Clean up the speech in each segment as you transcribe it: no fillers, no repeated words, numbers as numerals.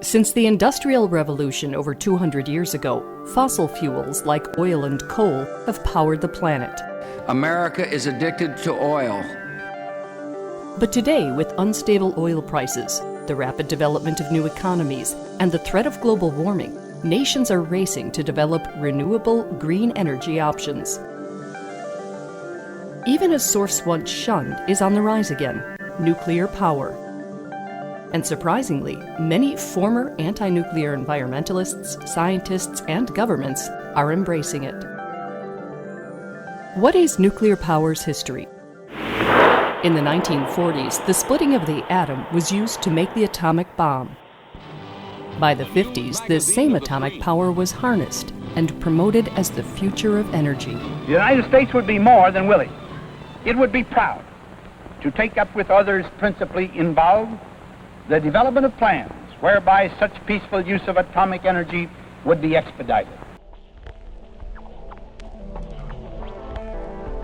Since the Industrial Revolution over 200 years ago, fossil fuels like oil and coal have powered the planet. America is addicted to oil. But today, with unstable oil prices, the rapid development of new economies, and the threat of global warming, nations are racing to develop renewable green energy options. Even a source once shunned is on the rise again: nuclear power. And surprisingly, many former anti-nuclear environmentalists, scientists, and governments are embracing it. What is nuclear power's history? In the 1940s, the splitting of the atom was used to make the atomic bomb. By the 50s, this same atomic power was harnessed and promoted as the future of energy. The United States would be more than willing. It would be proud to take up with others principally involved the development of plans whereby such peaceful use of atomic energy would be expedited.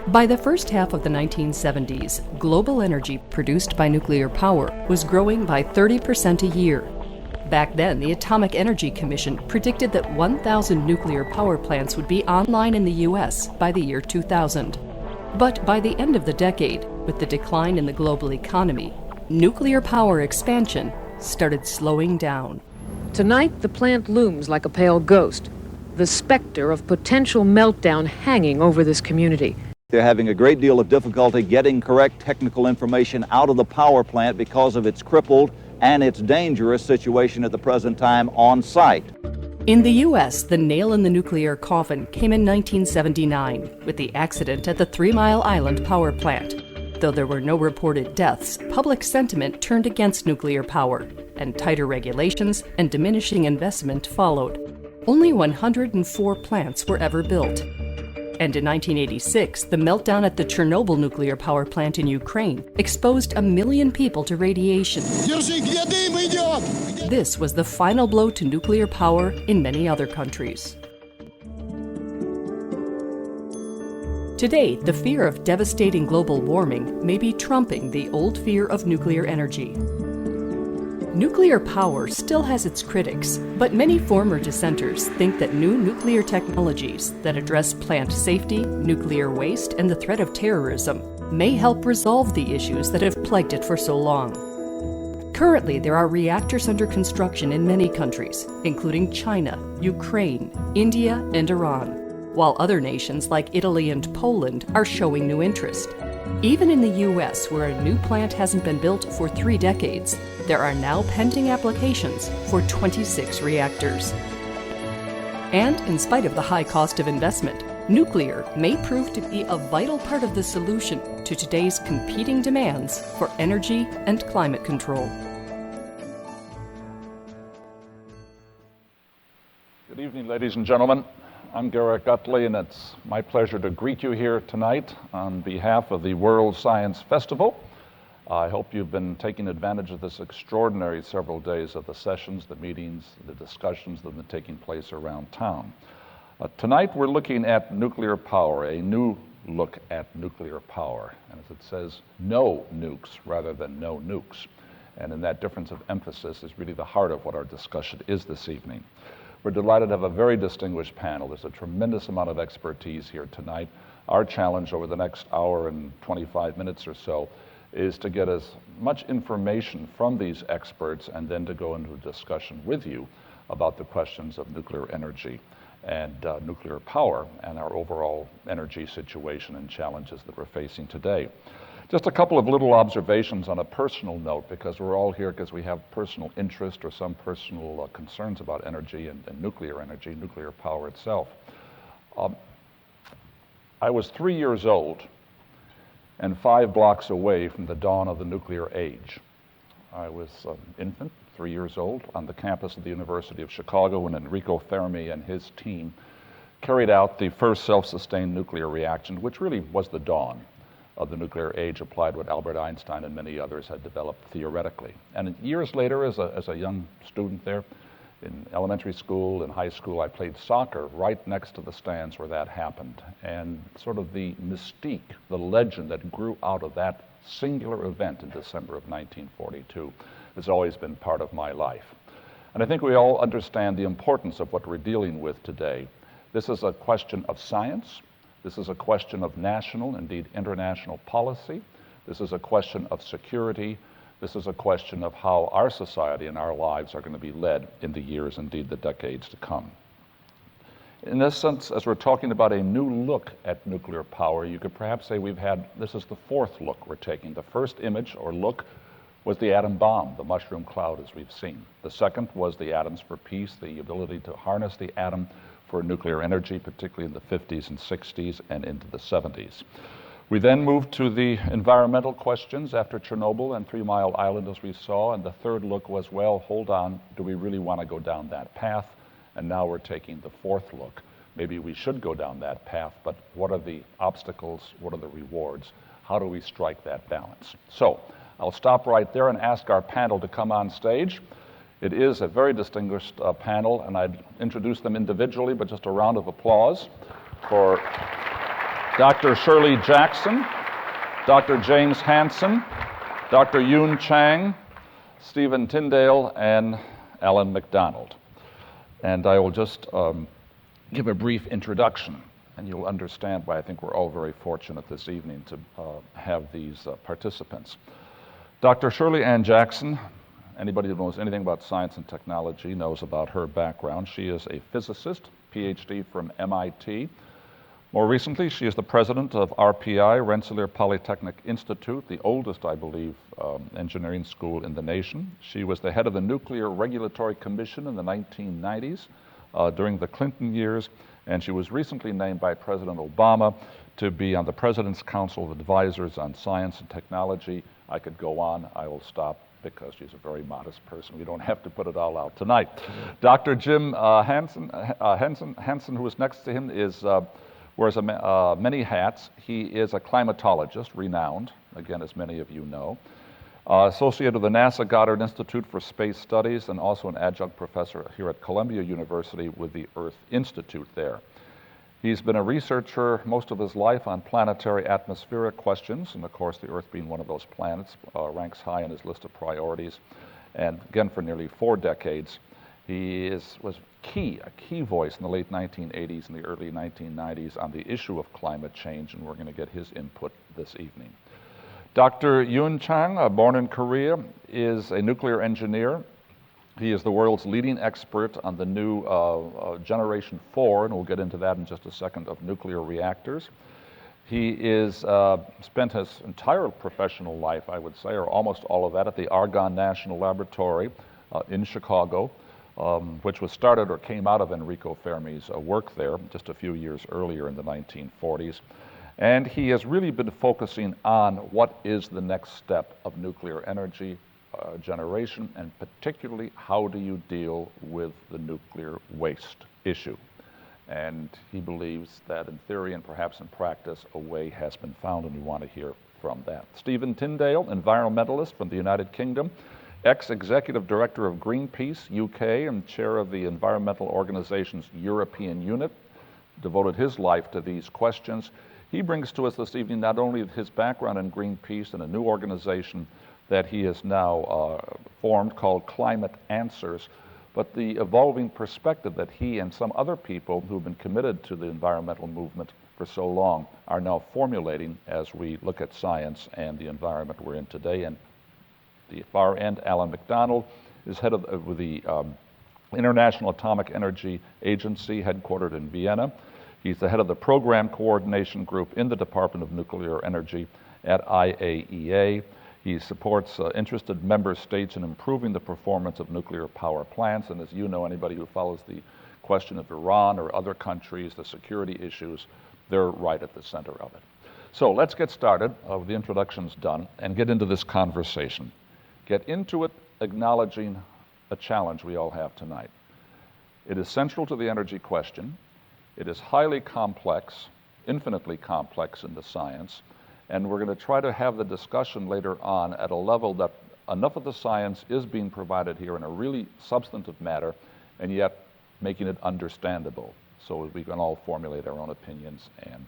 By the first half of the 1970s, global energy produced by nuclear power was growing by 30% a year. Back then, the Atomic Energy Commission predicted that 1,000 nuclear power plants would be online in the U.S. by the year 2000. But by the end of the decade, with the decline in the global economy, nuclear power expansion started slowing down. Tonight, the plant looms like a pale ghost, the specter of potential meltdown hanging over this community. They're having a great deal of difficulty getting correct technical information out of the power plant because of its crippled and its dangerous situation at the present time on site. In the U.S., the nail in the nuclear coffin came in 1979 with the accident at the 3 Mile Island power plant. Though there were no reported deaths, public sentiment turned against nuclear power, and tighter regulations and diminishing investment followed. Only 104 plants were ever built. And in 1986, the meltdown at the Chernobyl nuclear power plant in Ukraine exposed 1 million people to radiation. This was the final blow to nuclear power in many other countries. Today, the fear of devastating global warming may be trumping the old fear of nuclear energy. Nuclear power still has its critics, but many former dissenters think that new nuclear technologies that address plant safety, nuclear waste, and the threat of terrorism may help resolve the issues that have plagued it for so long. Currently, there are reactors under construction in many countries, including China, Ukraine, India, and Iran, while other nations like Italy and Poland are showing new interest. Even in the U.S., where a new plant hasn't been built for 3 decades, there are now pending applications for 26 reactors. And in spite of the high cost of investment, nuclear may prove to be a vital part of the solution to today's competing demands for energy and climate control. Good evening, ladies and gentlemen. I'm Garrick Utley, and it's my pleasure to greet you here tonight on behalf of the World Science Festival. I hope you've been taking advantage of this extraordinary several days of the sessions, the meetings, the discussions that have been taking place around town. Tonight we're looking at nuclear power, a new look at nuclear power. And as it says, no nukes rather than no nukes. And in that difference of emphasis is really the heart of what our discussion is this evening. We're delighted to have a very distinguished panel. There's a tremendous amount of expertise here tonight. Our challenge over the next hour and 25 minutes or so is to get as much information from these experts and then to go into a discussion with you about the questions of nuclear energy and nuclear power and our overall energy situation and challenges that we're facing today. Just a couple of little observations on a personal note, because we're all here because we have personal interest or some personal concerns about energy and nuclear energy, nuclear power itself. I was 3 years old and 5 blocks away from the dawn of the nuclear age. I was an infant, 3 years old, on the campus of the University of Chicago when Enrico Fermi and his team carried out the first self-sustained nuclear reaction, which really was the dawn of the nuclear age, applied what Albert Einstein and many others had developed theoretically. And years later, as a young student there, in elementary school and high school, I played soccer right next to the stands where that happened. And sort of the mystique, the legend that grew out of that singular event in December of 1942 has always been part of my life. And I think we all understand the importance of what we're dealing with today. This is a question of science. This is a question of national, indeed international policy. This is a question of security. This is a question of how our society and our lives are going to be led in the years, indeed the decades to come. In this sense, as we're talking about a new look at nuclear power, you could perhaps say this is the fourth look we're taking. The first image or look was the atom bomb, the mushroom cloud as we've seen. The second was the atoms for peace, the ability to harness the atom for nuclear energy, particularly in the 50s and 60s and into the 70s. We then moved to the environmental questions after Chernobyl and 3 Mile Island, as we saw, and the third look was, well, hold on, do we really want to go down that path? And now we're taking the fourth look. Maybe we should go down that path, but what are the obstacles? What are the rewards? How do we strike that balance? So I'll stop right there and ask our panel to come on stage. It is a very distinguished panel, and I'd introduce them individually, but just a round of applause for Dr. Shirley Jackson, Dr. James Hansen, Dr. Yoon Chang, Stephen Tindale, and Alan McDonald. And I will just give a brief introduction, and you'll understand why I think we're all very fortunate this evening to have these participants. Dr. Shirley Ann Jackson, anybody who knows anything about science and technology knows about her background. She is a physicist, PhD from MIT. More recently, she is the president of RPI, Rensselaer Polytechnic Institute, the oldest, I believe, engineering school in the nation. She was the head of the Nuclear Regulatory Commission in the 1990s during the Clinton years, and she was recently named by President Obama to be on the President's Council of Advisors on Science and Technology. I could go on. I will stop because she's a very modest person. We don't have to put it all out tonight. Dr. Jim Hansen, who is next to him, wears many hats. He is a climatologist, renowned, again, as many of you know, associate of the NASA Goddard Institute for Space Studies, and also an adjunct professor here at Columbia University with the Earth Institute there. He's been a researcher most of his life on planetary atmospheric questions, and of course the Earth being one of those planets ranks high on his list of priorities. And again, for nearly 4 decades, he was a key voice in the late 1980s and the early 1990s on the issue of climate change, and we're going to get his input this evening. Dr. Yoon Chang, born in Korea, is a nuclear engineer. He is the world's leading expert on the new Generation 4, and we'll get into that in just a second, of nuclear reactors. He is spent his entire professional life, I would say, or almost all of that, at the Argonne National Laboratory in Chicago, which was started or came out of Enrico Fermi's work there just a few years earlier in the 1940s. And he has really been focusing on what is the next step of nuclear energy generation, and particularly how do you deal with the nuclear waste issue. And he believes that in theory and perhaps in practice, a way has been found, and we want to hear from that. Stephen Tindale, environmentalist from the United Kingdom, ex-executive director of Greenpeace UK and chair of the environmental organization's European unit, devoted his life to these questions. He brings to us this evening not only his background in Greenpeace and a new organization that he has now formed called Climate Answers, but the evolving perspective that he and some other people who've been committed to the environmental movement for so long are now formulating as we look at science and the environment we're in today. And the far end, Alan McDonald, is head of the International Atomic Energy Agency, headquartered in Vienna. He's the head of the Program Coordination Group in the Department of Nuclear Energy at IAEA. He supports interested member states in improving the performance of nuclear power plants. And as you know, anybody who follows the question of Iran or other countries, the security issues, they're right at the center of it. So let's get started with the introductions done and get into this conversation. Get into it acknowledging a challenge we all have tonight. It is central to the energy question. It is highly complex, infinitely complex in the science, and we're going to try to have the discussion later on at a level that enough of the science is being provided here in a really substantive matter, and yet making it understandable so we can all formulate our own opinions and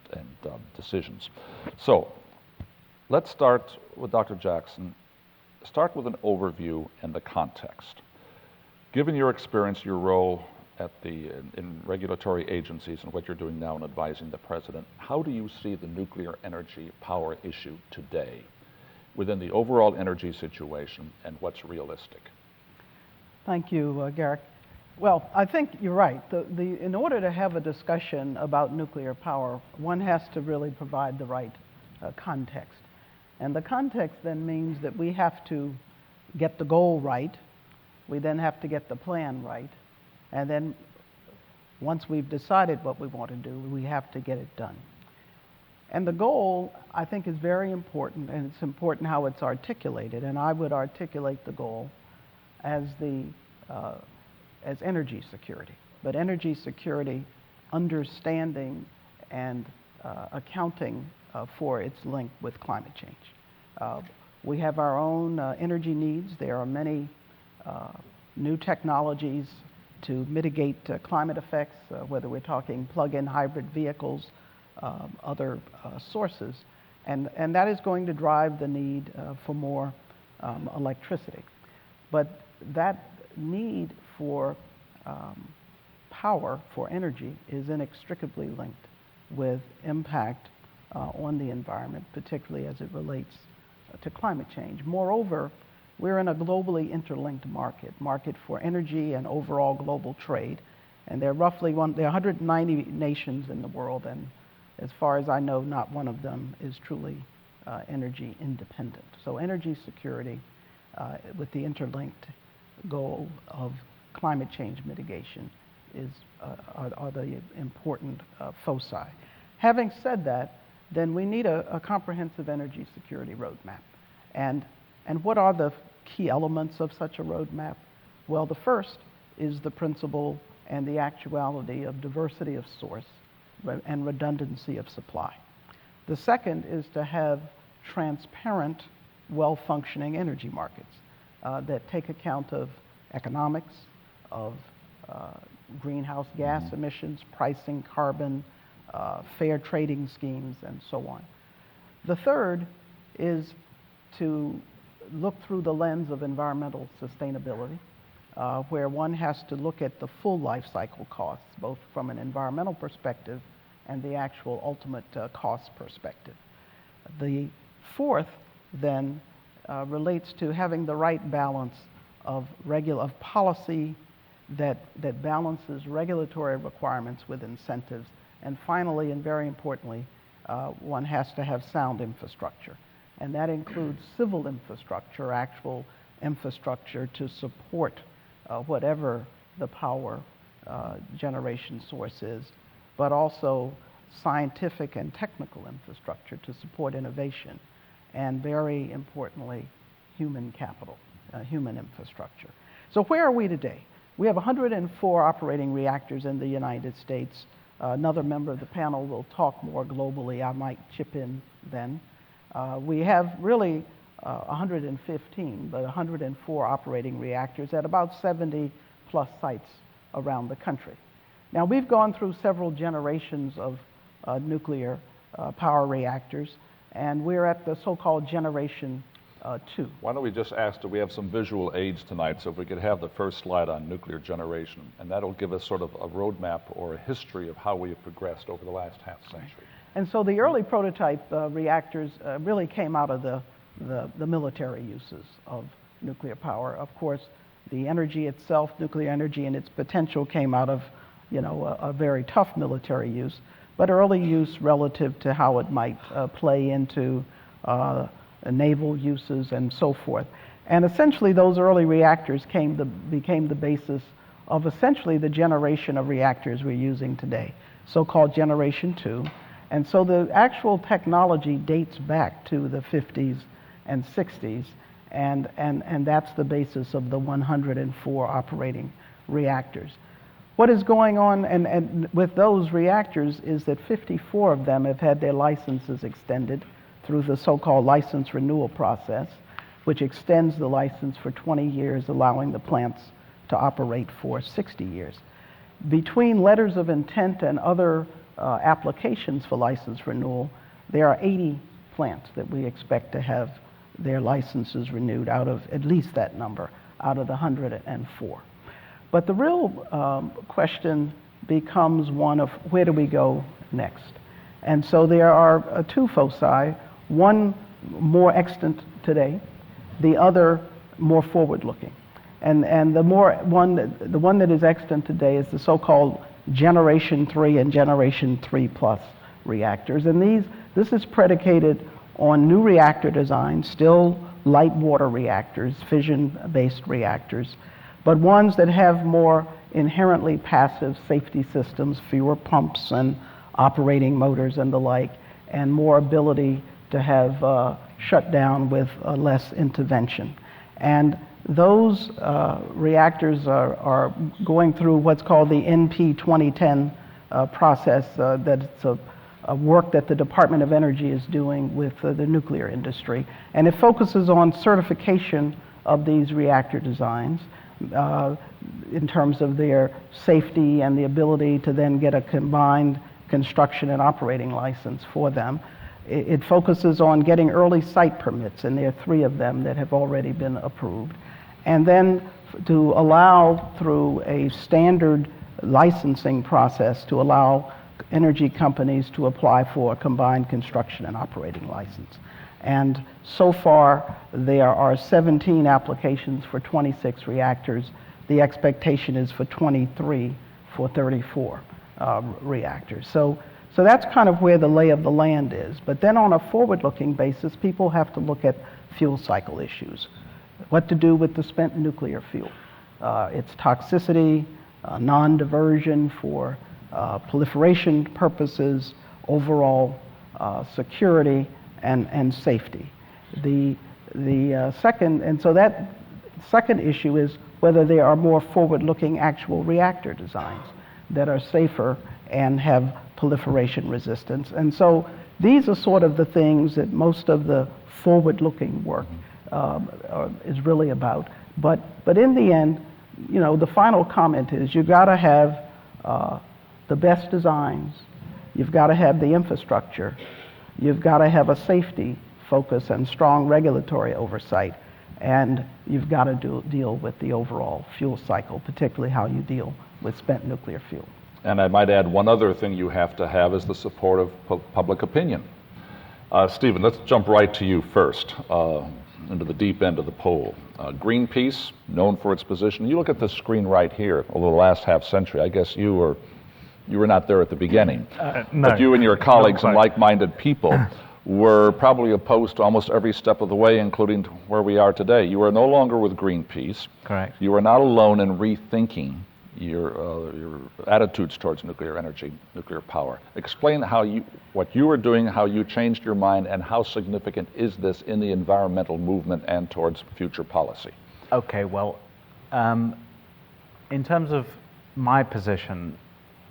decisions. So let's start with Dr. Jackson. Start with an overview and the context. Given your experience, your role in regulatory agencies and what you're doing now in advising the President, how do you see the nuclear energy power issue today within the overall energy situation and what's realistic? Thank you, Garrick. Well, I think you're right. In order to have a discussion about nuclear power, one has to really provide the right context. And the context then means that we have to get the goal right. We then have to get the plan right. And then once we've decided what we want to do, we have to get it done. And the goal, I think, is very important, and it's important how it's articulated. And I would articulate the goal as energy security, but energy security understanding and accounting for its link with climate change. We have our own energy needs. There are many new technologies to mitigate climate effects, whether we're talking plug-in hybrid vehicles, other sources, and that is going to drive the need for more electricity. But that need for power, for energy, is inextricably linked with impact on the environment, particularly as it relates to climate change. Moreover, we're in a globally interlinked market for energy and overall global trade. And there are roughly there are 190 nations in the world, and as far as I know, not one of them is truly energy independent. So energy security with the interlinked goal of climate change mitigation are the important foci. Having said that, then we need a comprehensive energy security roadmap. And what are the key elements of such a roadmap? Well, the first is the principle and the actuality of diversity of source and redundancy of supply. The second is to have transparent, well-functioning energy markets that take account of economics, of greenhouse gas emissions, pricing, carbon, fair trading schemes, and so on. The third is to look through the lens of environmental sustainability, where one has to look at the full life cycle costs, both from an environmental perspective and the actual ultimate cost perspective. The fourth then relates to having the right balance of policy that balances regulatory requirements with incentives. And finally, and very importantly, one has to have sound infrastructure. And that includes civil infrastructure, actual infrastructure to support whatever the power generation source is, but also scientific and technical infrastructure to support innovation, and very importantly, human capital, human infrastructure. So where are we today? We have 104 operating reactors in the United States. Another member of the panel will talk more globally. I might chip in then. We have really 115, but 104 operating reactors at about 70 plus sites around the country. Now, we've gone through several generations of nuclear power reactors, and we're at the so-called generation 2. Why don't we just ask, do we have some visual aids tonight? So if we could have the first slide on nuclear generation, and that'll give us sort of a roadmap or a history of how we have progressed over the last half century. And so the early prototype reactors really came out of the military uses of nuclear power. Of course, the energy itself, nuclear energy and its potential, came out of a very tough military use, but early use relative to how it might play into naval uses and so forth. And essentially those early reactors became the basis of essentially the generation of reactors we're using today, so-called generation 2. And so the actual technology dates back to the 50s and 60s, and that's the basis of the 104 operating reactors. What is going on and with those reactors is that 54 of them have had their licenses extended through the so-called license renewal process, which extends the license for 20 years, allowing the plants to operate for 60 years. Between letters of intent and other applications for license renewal, there are 80 plants that we expect to have their licenses renewed out of at least that number, out of the 104. But the real question becomes one of where do we go next? And so there are two foci, one more extant today, the other more forward-looking. And the one that is extant today is the so-called Generation 3 and Generation 3 Plus reactors. And this is predicated on new reactor designs, still light water reactors, fission-based reactors, but ones that have more inherently passive safety systems, fewer pumps and operating motors and the like, and more ability to have shut down with less intervention. And those reactors are going through what's called the NP 2010 process. That's a work that the Department of Energy is doing with the nuclear industry. And it focuses on certification of these reactor designs in terms of their safety and the ability to then get a combined construction and operating license for them. It focuses on getting early site permits, and there are 3 of them that have already been approved. And then to allow, through a standard licensing process, to allow energy companies to apply for a combined construction and operating license. And so far, there are 17 applications for 26 reactors. The expectation is for 23 for 34 reactors. So that's kind of where the lay of the land is. But then on a forward-looking basis, people have to look at fuel cycle issues. What to do with the spent nuclear fuel, its toxicity, non-diversion for proliferation purposes, overall security and safety. The second issue is whether there are more forward-looking actual reactor designs that are safer and have proliferation resistance. And so these are sort of the things that most of the forward-looking work is really about. But in the end, you know, the final comment is you've got to have the best designs, you've got to have the infrastructure, you've got to have a safety focus and strong regulatory oversight, and you've got to deal with the overall fuel cycle, particularly how you deal with spent nuclear fuel. And I might add one other thing you have to have is the support of public opinion. Stephen, let's jump right to you first, into the deep end of the pool. Greenpeace, known for its position. You look at the screen right here over the last half century. I guess you were not there at the beginning. No, but you and your colleagues and like-minded people were probably opposed to almost every step of the way, including where we are today. You are no longer with Greenpeace. Correct. You are not alone in rethinking your attitudes towards nuclear energy, nuclear power. Explain what you were doing, how you changed your mind, and how significant is this in the environmental movement and towards future policy? Okay, well, in terms of my position,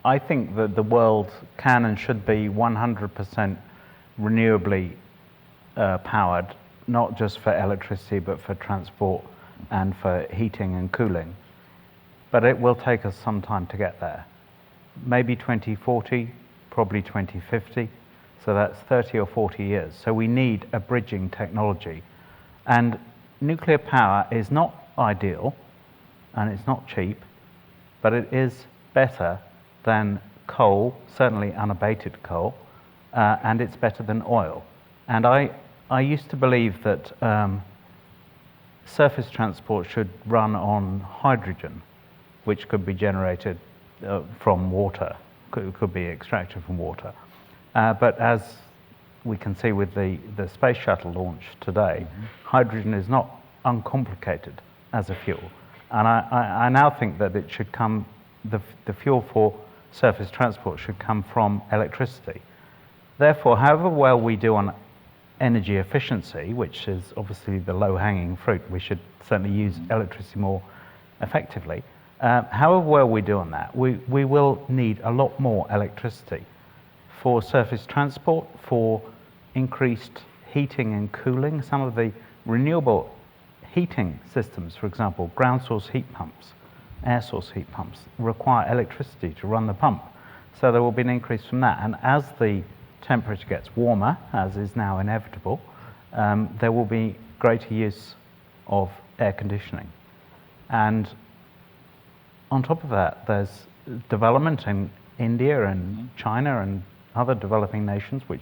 I think that the world can and should be 100% renewably powered, not just for electricity, but for transport and for heating and cooling. But it will take us some time to get there. Maybe 2040, probably 2050. So that's 30 or 40 years. So we need a bridging technology. And nuclear power is not ideal, and it's not cheap, but it is better than coal, certainly unabated coal, and it's better than oil. And I used to believe that surface transport should run on hydrogen, which could be generated from water, could be extracted from water. But as we can see with the space shuttle launch today, hydrogen is not uncomplicated as a fuel. And I now think that it should come, the fuel for surface transport should come from electricity. Therefore, however well we do on energy efficiency, which is obviously the low-hanging fruit, we should certainly use electricity more effectively. However well we do on that, we will need a lot more electricity for surface transport, for increased heating and cooling. Some of the renewable heating systems, for example, ground source heat pumps, air source heat pumps, require electricity to run the pump. So there will be an increase from that. And as the temperature gets warmer, as is now inevitable, there will be greater use of air conditioning. And on top of that, there's development in India and China and other developing nations which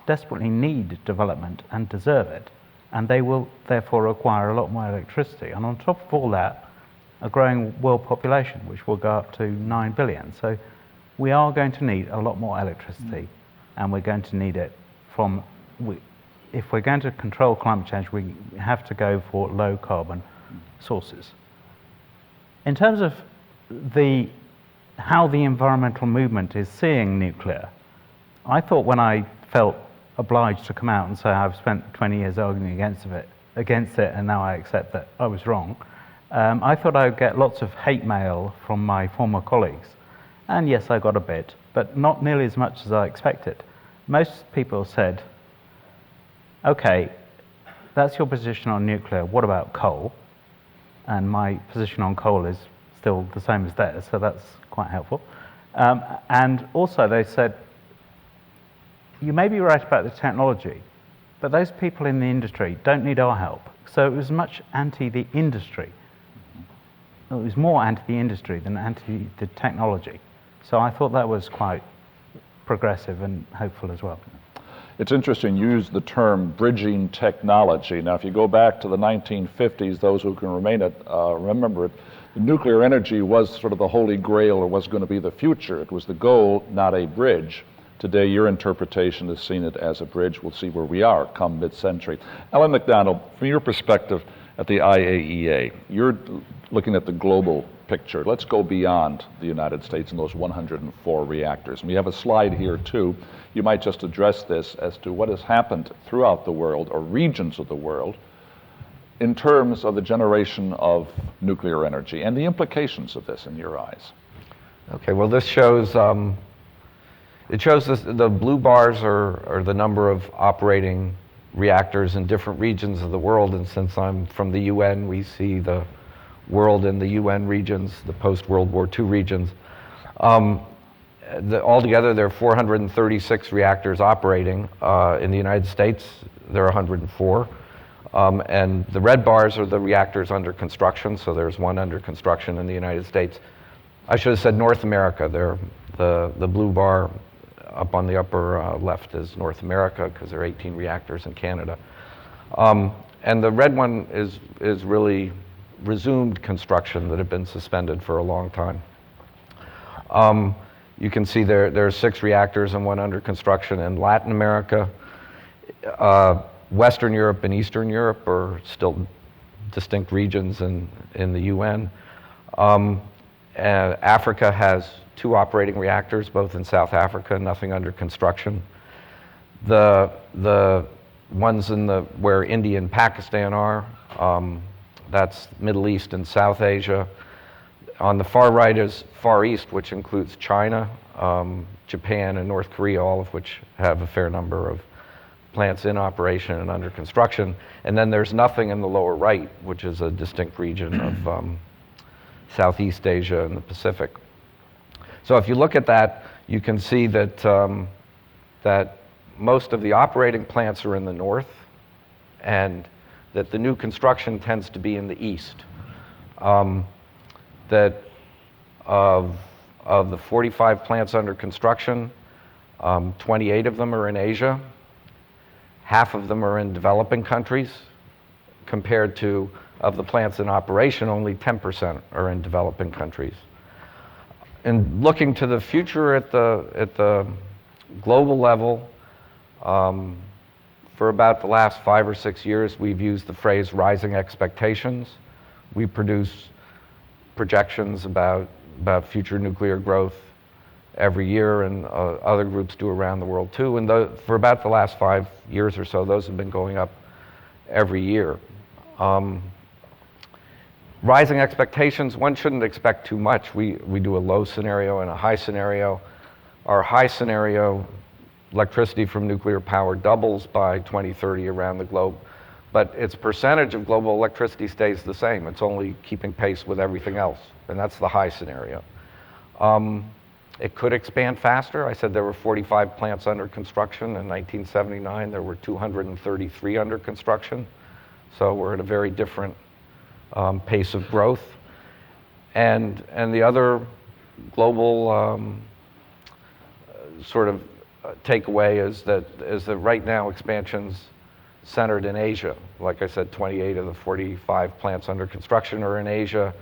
desperately need development and deserve it, and they will therefore require a lot more electricity. And on top of all that, a growing world population, which will go up to 9 billion. So we are going to need a lot more electricity, and we're going to need it from, if we're going to control climate change, we have to go for low carbon sources. In terms of how the environmental movement is seeing nuclear, I thought when I felt obliged to come out and say I've spent 20 years arguing against it, and now I accept that I was wrong, I thought I would get lots of hate mail from my former colleagues. And yes, I got a bit, but not nearly as much as I expected. Most people said, okay, that's your position on nuclear, what about coal? And my position on coal is still the same as theirs, so that's quite helpful. And also they said, you may be right about the technology, but those people in the industry don't need our help. So it was much anti the industry. It was more anti the industry than anti the technology. So I thought that was quite progressive and hopeful as well. It's interesting, you use the term bridging technology. Now, if you go back to the 1950s, those who can remember it, nuclear energy was sort of the holy grail, or was going to be the future. It was the goal, not a bridge. Today, your interpretation has seen it as a bridge. We'll see where we are come mid-century. Ellen McDonald, from your perspective at the IAEA, you're looking at the global picture. Let's go beyond the United States and those 104 reactors. And we have a slide here, too. You might just address this as to what has happened throughout the world, or regions of the world, in terms of the generation of nuclear energy and the implications of this in your eyes. Okay, well, this shows, it shows the blue bars are the number of operating reactors in different regions of the world. And since I'm from the UN, we see the world in the UN regions, the post-World War II regions. Altogether, there are 436 reactors operating. In the United States, there are 104. And the red bars are the reactors under construction, so there's one under construction in the United States. I should have said North America. The blue bar up on the upper left is North America, because there are 18 reactors in Canada. And the red one is really resumed construction that had been suspended for a long time. You can see there are 6 reactors and one under construction in Latin America. Western Europe and Eastern Europe are still distinct regions in the UN. Africa has 2 operating reactors, both in South Africa, nothing under construction. The ones where India and Pakistan are, that's Middle East and South Asia. On the far right is Far East, which includes China, Japan, and North Korea, all of which have a fair number of plants in operation and under construction. And then there's nothing in the lower right, which is a distinct region of Southeast Asia and the Pacific. So if you look at that, you can see that, that most of the operating plants are in the north, and that the new construction tends to be in the east. That of the 45 plants under construction, 28 of them are in Asia. Half of them are in developing countries, compared to, of the plants in operation, only 10% are in developing countries. And looking to the future at the global level, for about the last 5 or 6 years, we've used the phrase rising expectations. We produce projections about future nuclear growth every year, and other groups do around the world too. And for about the last 5 years or so, those have been going up every year. Rising expectations, one shouldn't expect too much. We do a low scenario and a high scenario. Our high scenario, electricity from nuclear power doubles by 2030 around the globe, but its percentage of global electricity stays the same. It's only keeping pace with everything else, and that's the high scenario. It could expand faster. I said there were 45 plants under construction. In 1979, there were 233 under construction. So we're at a very different pace of growth. And the other global sort of takeaway is that right now expansion's centered in Asia. Like I said, 28 of the 45 plants under construction are in Asia,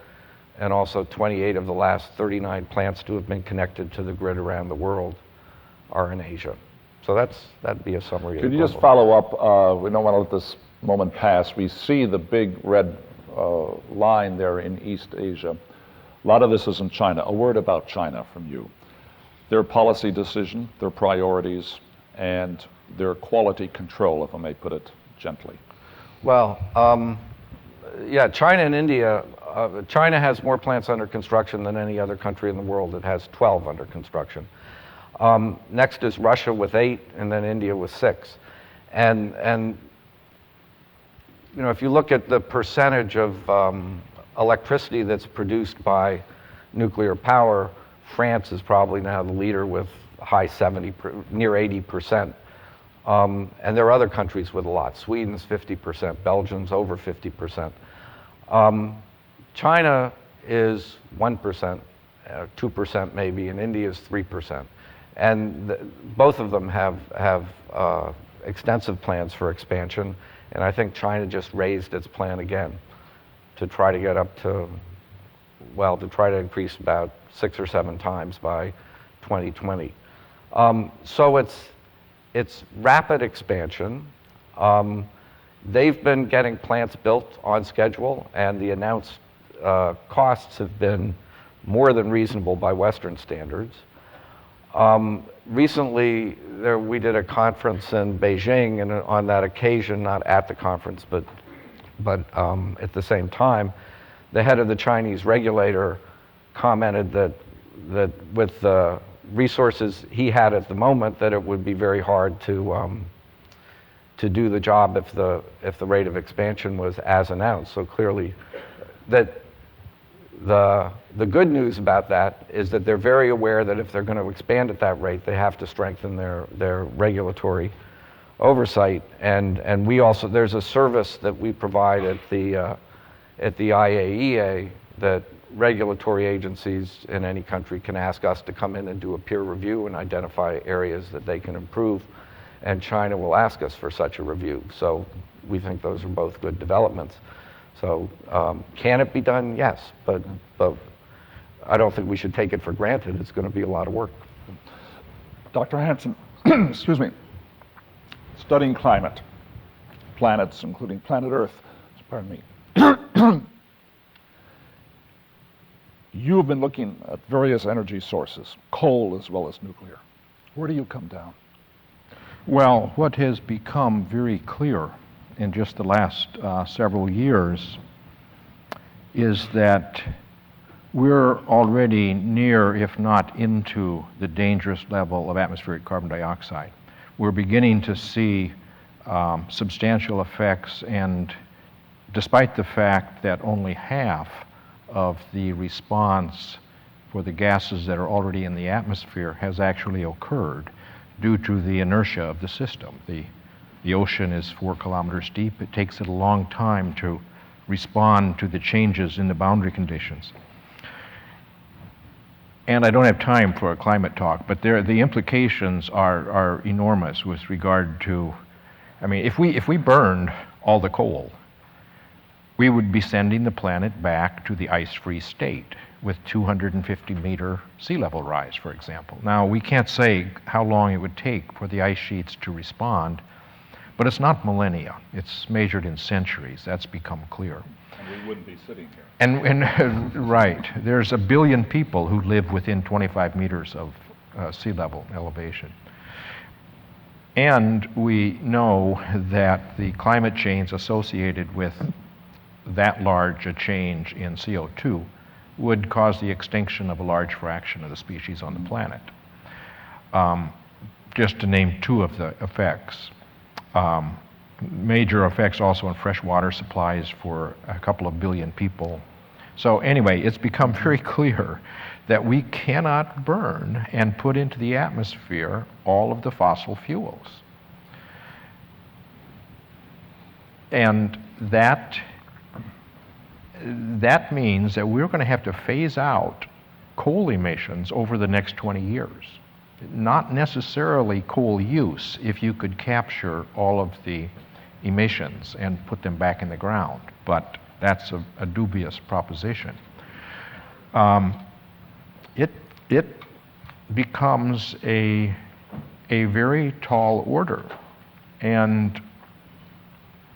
and also 28 of the last 39 plants to have been connected to the grid around the world are in Asia. So that'd be a summary. Could you just follow up? We don't want to let this moment pass. We see the big red line there in East Asia. A lot of this is in China. A word about China from you. Their policy decision, their priorities, and their quality control, if I may put it gently. Well, yeah, China and India, China has more plants under construction than any other country in the world. It has 12 under construction. Next is Russia with 8, and then India with 6. And you know, if you look at the percentage of electricity that's produced by nuclear power, France is probably now the leader with high 70, near 80%. And there are other countries with a lot. Sweden's 50%, Belgium's over 50%. China is 1%, 2% maybe, and India's 3%. And both of them have extensive plans for expansion, and I think China just raised its plan again to try to get up to, well, to try to increase about 6 or 7 times by 2020. So it's rapid expansion. They've been getting plants built on schedule, and the announced costs have been more than reasonable by Western standards. Recently, we did a conference in Beijing, and on that occasion, not at the conference, but at the same time, the head of the Chinese regulator commented that with the resources he had at the moment, that it would be very hard to do the job if the rate of expansion was as announced. So clearly, that the good news about that is that they're very aware that if they're going to expand at that rate, they have to strengthen their regulatory oversight. And we also, there's a service that we provide at the IAEA that regulatory agencies in any country can ask us to come in and do a peer review and identify areas that they can improve, and China will ask us for such a review. So we think those are both good developments. So can it be done? Yes, but I don't think we should take it for granted. It's going to be a lot of work. Dr. Hansen, excuse me, studying climate, planets, including planet Earth, pardon me. You've been looking at various energy sources, coal as well as nuclear. Where do you come down? Well, what has become very clear in just the last several years is that we're already near, if not into, the dangerous level of atmospheric carbon dioxide. We're beginning to see substantial effects, and despite the fact that only half of the response for the gases that are already in the atmosphere has actually occurred due to the inertia of the system. The ocean is 4 kilometers deep. It takes it a long time to respond to the changes in the boundary conditions. And I don't have time for a climate talk, but the implications are enormous with regard to, I mean, if we burned all the coal, we would be sending the planet back to the ice-free state with 250-meter sea level rise, for example. Now, we can't say how long it would take for the ice sheets to respond, but it's not millennia. It's measured in centuries. That's become clear. And we wouldn't be sitting here. And right, there's 1 billion people who live within 25 meters of sea level elevation. And we know that the climate change associated with that large a change in CO2 would cause the extinction of a large fraction of the species on the planet. Just to name 2 of the effects. Major effects also on fresh water supplies for a couple of billion people. So anyway, it's become very clear that we cannot burn and put into the atmosphere all of the fossil fuels. And that that means that we're going to have to phase out coal emissions over the next 20 years. Not necessarily coal use, if you could capture all of the emissions and put them back in the ground, but that's a dubious proposition. It becomes a very tall order, and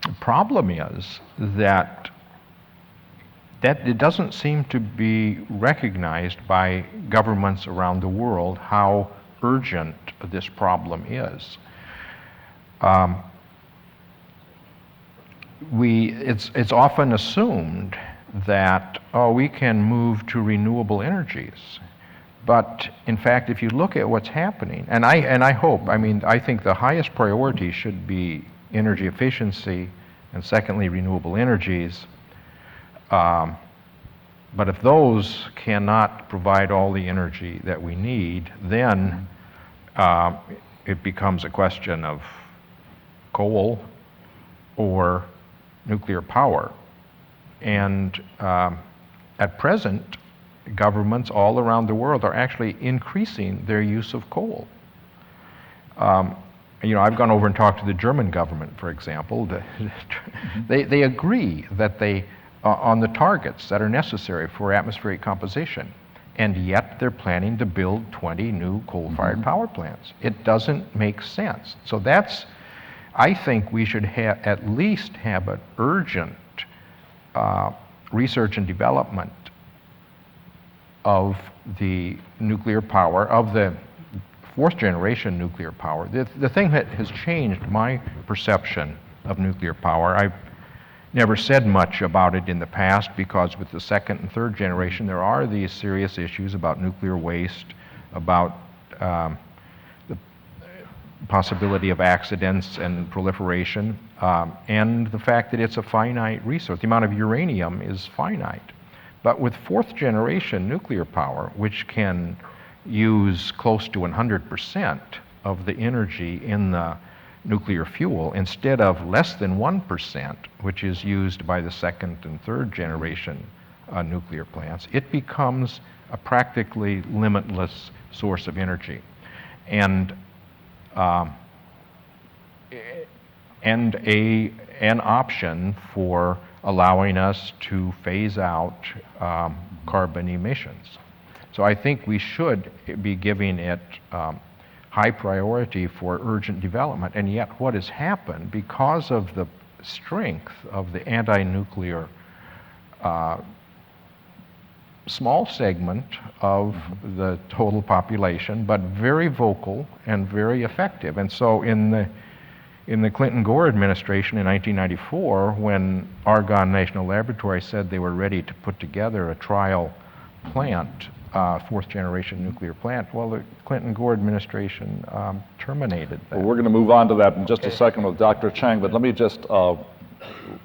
the problem is that it doesn't seem to be recognized by governments around the world how urgent this problem is. It's often assumed that, oh, we can move to renewable energies. But in fact, if you look at what's happening, and I think the highest priority should be energy efficiency, and secondly, renewable energies. But if those cannot provide all the energy that we need, then it becomes a question of coal or nuclear power. And at present, governments all around the world are actually increasing their use of coal. I've gone over and talked to the German government, for example. They agree that on the targets that are necessary for atmospheric composition, and yet they're planning to build 20 new coal-fired power plants. It doesn't make sense. So I think we should at least have an urgent research and development of the nuclear power, of the fourth generation nuclear power. The thing that has changed my perception of nuclear power, I've never said much about it in the past because with the second and third generation there are these serious issues about nuclear waste, about the possibility of accidents and proliferation, and the fact that it's a finite resource. The amount of uranium is finite. But with fourth generation nuclear power, which can use close to 100% of the energy in the nuclear fuel instead of less than 1%, which is used by the second and third generation nuclear plants, it becomes a practically limitless source of energy. And an option for allowing us to phase out carbon emissions. So I think we should be giving it high priority for urgent development. And yet what has happened, because of the strength of the anti-nuclear small segment of the total population, but very vocal and very effective. And so in the Clinton-Gore administration in 1994, when Argonne National Laboratory said they were ready to put together a trial plant, fourth generation nuclear plant, well, the Clinton-Gore administration terminated that. Well, we're going to move on to that in just a second with Dr. Chang, but let me just,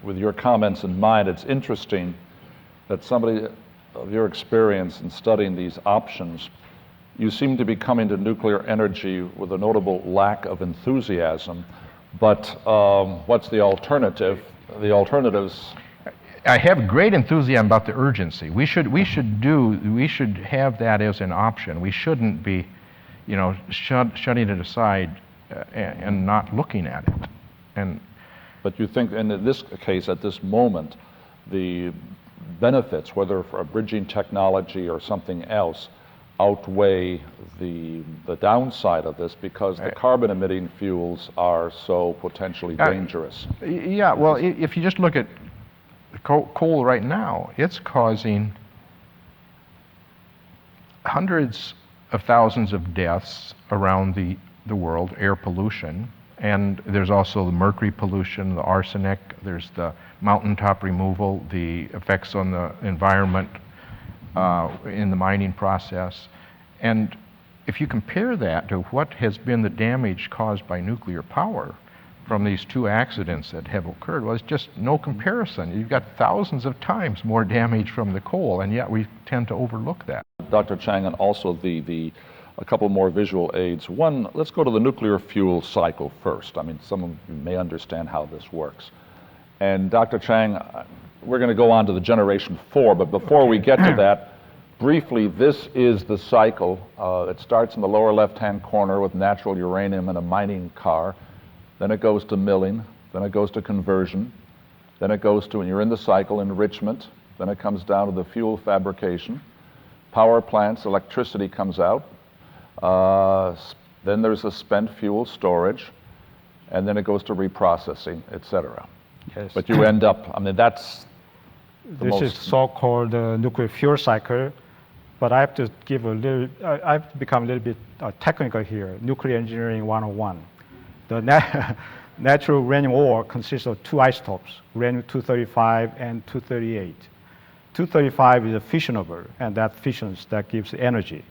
with your comments in mind, it's interesting that somebody of your experience in studying these options, you seem to be coming to nuclear energy with a notable lack of enthusiasm. But what's the alternative? The alternatives. I have great enthusiasm about the urgency. We should have that as an option. We shouldn't be, shutting it aside and not looking at it. But you think, in this case, at this moment, the benefits, whether for a bridging technology or something else, outweigh the downside of this because the carbon-emitting fuels are so potentially dangerous. Yeah, well, if you just look at coal right now, it's causing hundreds of thousands of deaths around the world, air pollution, and there's also the mercury pollution, the arsenic, there's the mountaintop removal, the effects on the environment in the mining process. And if you compare that to what has been the damage caused by nuclear power from these two accidents that have occurred, well, it's just no comparison. You've got thousands of times more damage from the coal, and yet we tend to overlook that. Dr. Chang, and also a couple more visual aids. One, let's go to the nuclear fuel cycle first. I mean, some of you may understand how this works. And Dr. Chang, we're going to go on to the generation 4, but before we get to that, briefly, this is the cycle. It starts in the lower left-hand corner with natural uranium in a mining car. Then it goes to milling. Then it goes to conversion. Then it goes to, when you're in the cycle, enrichment. Then it comes down to the fuel fabrication. Power plants, electricity comes out. Then there's the spent fuel storage. And then it goes to reprocessing, et cetera. Yes. But you end up, I mean, that's this is so-called nuclear fuel cycle, but I have to give a little, I have to become a little bit technical here. Nuclear engineering 101. The natural uranium ore consists of two isotopes, uranium-235 and 238. 235 is a fissionable, and that fissions, that gives energy.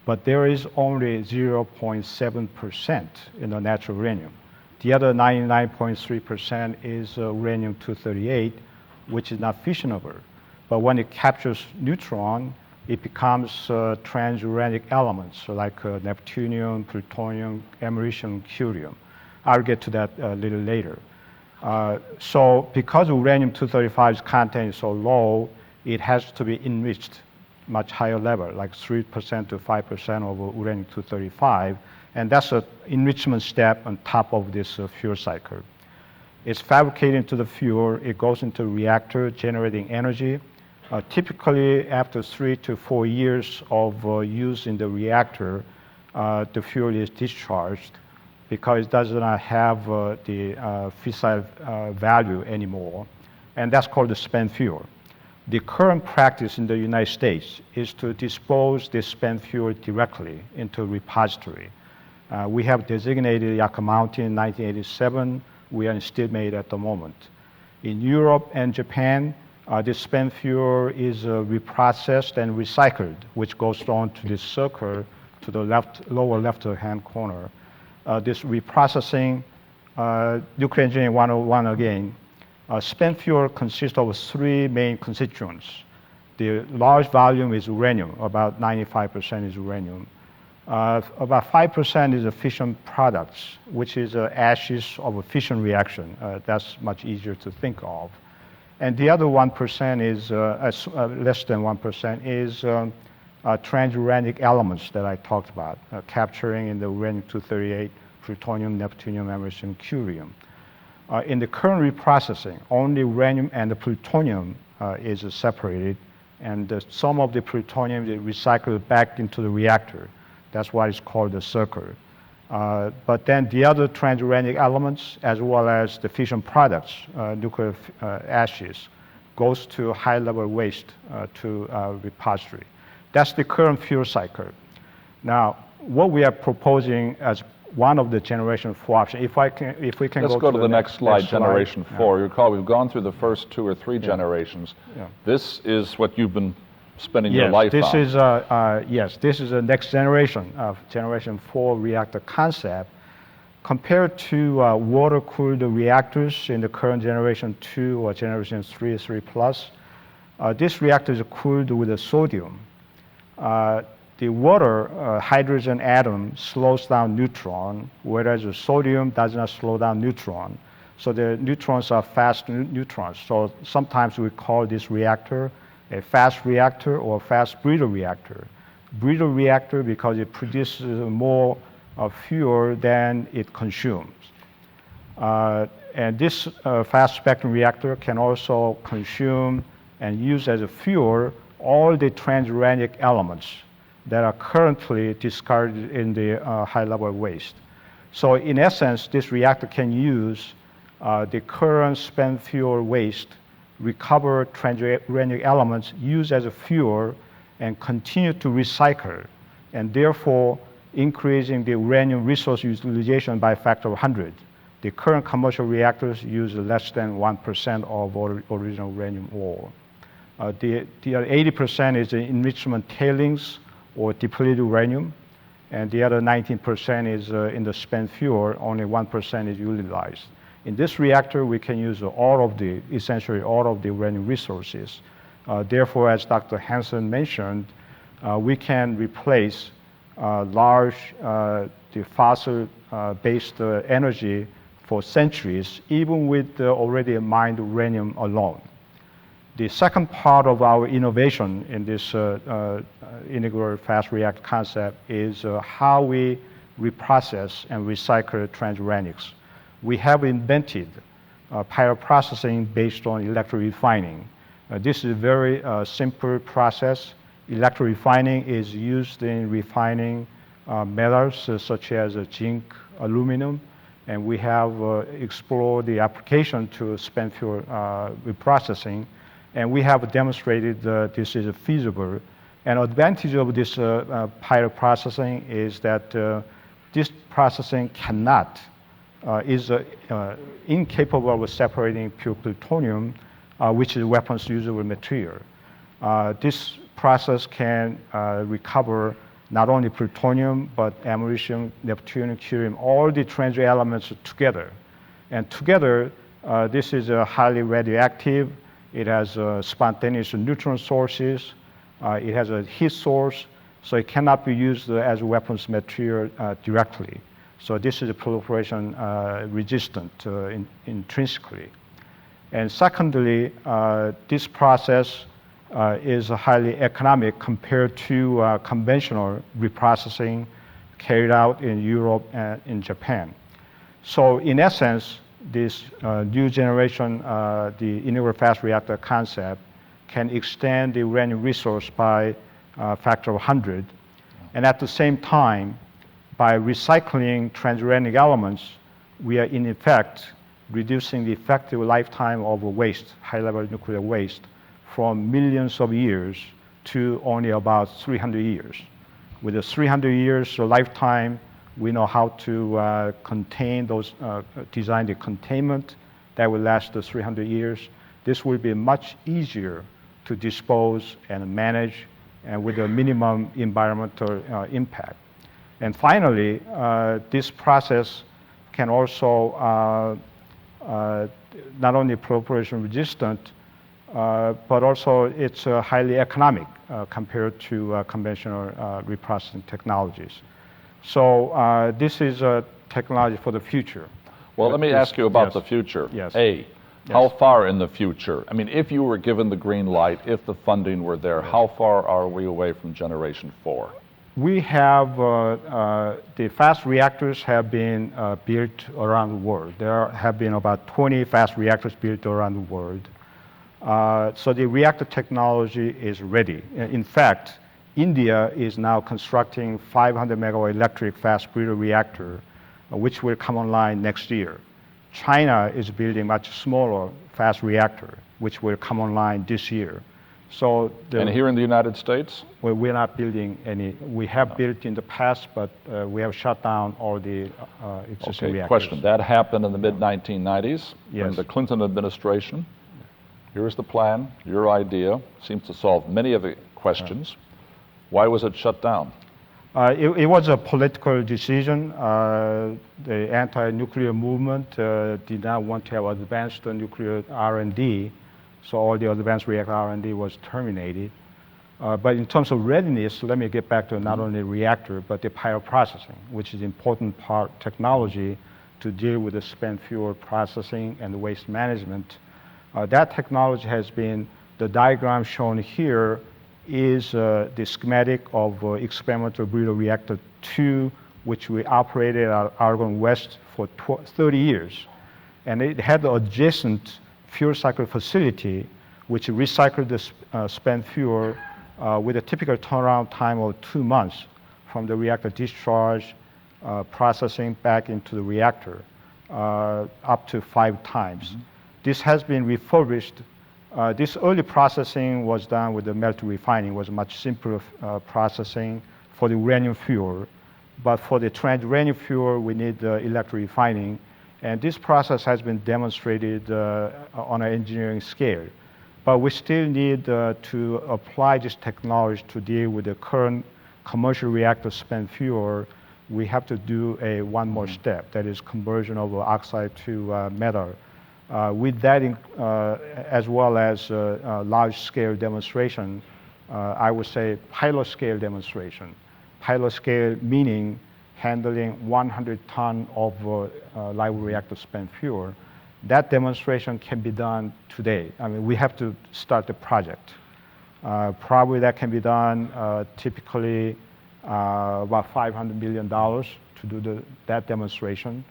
But there is only 0.7% in the natural uranium. The other 99.3% is uranium-238, which is not fissionable. But when it captures neutron, it becomes transuranic elements, so like neptunium, plutonium, americium, curium. I'll get to that a little later. So because uranium-235's content is so low, it has to be enriched much higher level, like 3% to 5% of uranium-235, and that's an enrichment step on top of this fuel cycle. It's fabricated into the fuel, it goes into a reactor generating energy. Typically, after 3 to 4 years of use in the reactor, the fuel is discharged because it does not have the fissile value anymore, and that's called the spent fuel. The current practice in the United States is to dispose the spent fuel directly into a repository. We have designated Yucca Mountain in 1987. We are in state at the moment. In Europe and Japan, the spent fuel is reprocessed and recycled, which goes on to this circle to the lower left-hand corner. This reprocessing, nuclear engineering 101 again, spent fuel consists of 3 main constituents. The large volume is uranium, about 95% is uranium. About 5% is the fission products, which is ashes of a fission reaction. That's much easier to think of. And the other 1% is, less than 1%, is transuranic elements that I talked about, capturing in the uranium-238, plutonium, neptunium, americium, curium. In the current reprocessing, only uranium and the plutonium is separated, and some of the plutonium is recycled back into the reactor. That's why it's called the circle. But then the other transuranic elements, as well as the fission products, nuclear ashes, goes to high-level waste to repository. That's the current fuel cycle. Now, what we are proposing as one of the generation 4 options, if we can Let's go to the next slide, generation 4. You recall we've gone through the first 2 or 3 generations. Yeah. This is what you've been spending your life on. Yes, this is the next generation of generation 4 reactor concept. Compared to water-cooled reactors in the current generation 2 or generation 3, 3+, this reactor is cooled with sodium. The water hydrogen atom slows down neutron, whereas the sodium does not slow down neutron. So the neutrons are fast neutrons. So sometimes we call this reactor a fast reactor or fast breeder reactor. Breeder reactor because it produces more fuel than it consumes. And this fast spectrum reactor can also consume and use as a fuel all the transuranic elements that are currently discarded in the high-level waste. So in essence, this reactor can use the current spent fuel waste, recover transuranic elements, use as a fuel, and continue to recycle, and therefore increasing the uranium resource utilization by a factor of 100. The current commercial reactors use less than 1% of original uranium ore. The other 80% is the enrichment tailings or depleted uranium, and the other 19% is in the spent fuel, only 1% is utilized. In this reactor, we can use essentially all of the uranium resources. Therefore, as Dr. Hansen mentioned, we can replace large the fossil-based energy for centuries, even with already mined uranium alone. The second part of our innovation in this integrated fast reactor concept is how we reprocess and recycle transuranics. We have invented pyroprocessing based on electrorefining. This is a very simple process. Electrorefining is used in refining metals such as zinc, aluminum, and we have explored the application to spent fuel reprocessing, and we have demonstrated that this is feasible. An advantage of this pyroprocessing is that this processing is incapable of separating pure plutonium, which is weapons usable material. This process can recover not only plutonium, but americium, neptunium, curium, all the transit elements together. And together, this is highly radioactive. It has spontaneous neutron sources. It has a heat source, so it cannot be used as weapons material directly. So this is proliferation resistant intrinsically. And secondly, this process is highly economic compared to conventional reprocessing carried out in Europe and in Japan. So in essence, this new generation, the integrated fast reactor concept, can extend the uranium resource by a factor of 100. And at the same time, by recycling transuranic elements, we are in effect reducing the effective lifetime of waste, high-level nuclear waste, from millions of years to only about 300 years. With a 300 years lifetime, we know how to contain those, design the containment that will last 300 years. This will be much easier to dispose and manage, and with a minimum environmental impact. And finally, this process can also not only proliferation resistant, but also it's highly economic compared to conventional reprocessing technologies. So this is a technology for the future. Well, let me ask you about the future. Yes. How far in the future? I mean, if you were given the green light, if the funding were there, how far are we away from generation 4? We have, the fast reactors have been built around the world. There have been about 20 fast reactors built around the world. So the reactor technology is ready. In fact, India is now constructing 500 megawatt electric fast breeder reactor, which will come online next year. China is building much smaller fast reactor, which will come online this year. So and here in the United States? Well, we're not building any. We have built in the past, but we have shut down all the existing reactors. Question. That happened in the mid-1990s during Yes. the Clinton administration. Here's the plan, your idea, seems to solve many of the questions. Why was it shut down? It was a political decision. The anti-nuclear movement did not want to have advanced nuclear R&D, so all the advanced reactor R&D was terminated. But in terms of readiness, let me get back to not only reactor, but the pyroprocessing, which is important part technology to deal with the spent fuel processing and the waste management. That technology has been, the diagram shown here is the schematic of experimental breeder reactor 2, which we operated at Argonne West for 30 years. And it had the adjacent fuel cycle facility, which recycled the spent fuel with a typical turnaround time of 2 months from the reactor discharge, processing back into the reactor, up to 5 times. Mm-hmm. This has been refurbished. This early processing was done with the melt refining. It was much simpler processing for the uranium fuel. But for the transuranium fuel, we need electrorefining. And this process has been demonstrated on an engineering scale. But we still need to apply this technology to deal with the current commercial reactor spent fuel. We have to do one more step, that is conversion of oxide to metal. With that, as well as large-scale demonstration, I would say pilot-scale demonstration. Pilot-scale meaning handling 100 ton of live reactor spent fuel. That demonstration can be done today. I mean, we have to start the project. Probably that can be done typically about $500 million to do that demonstration.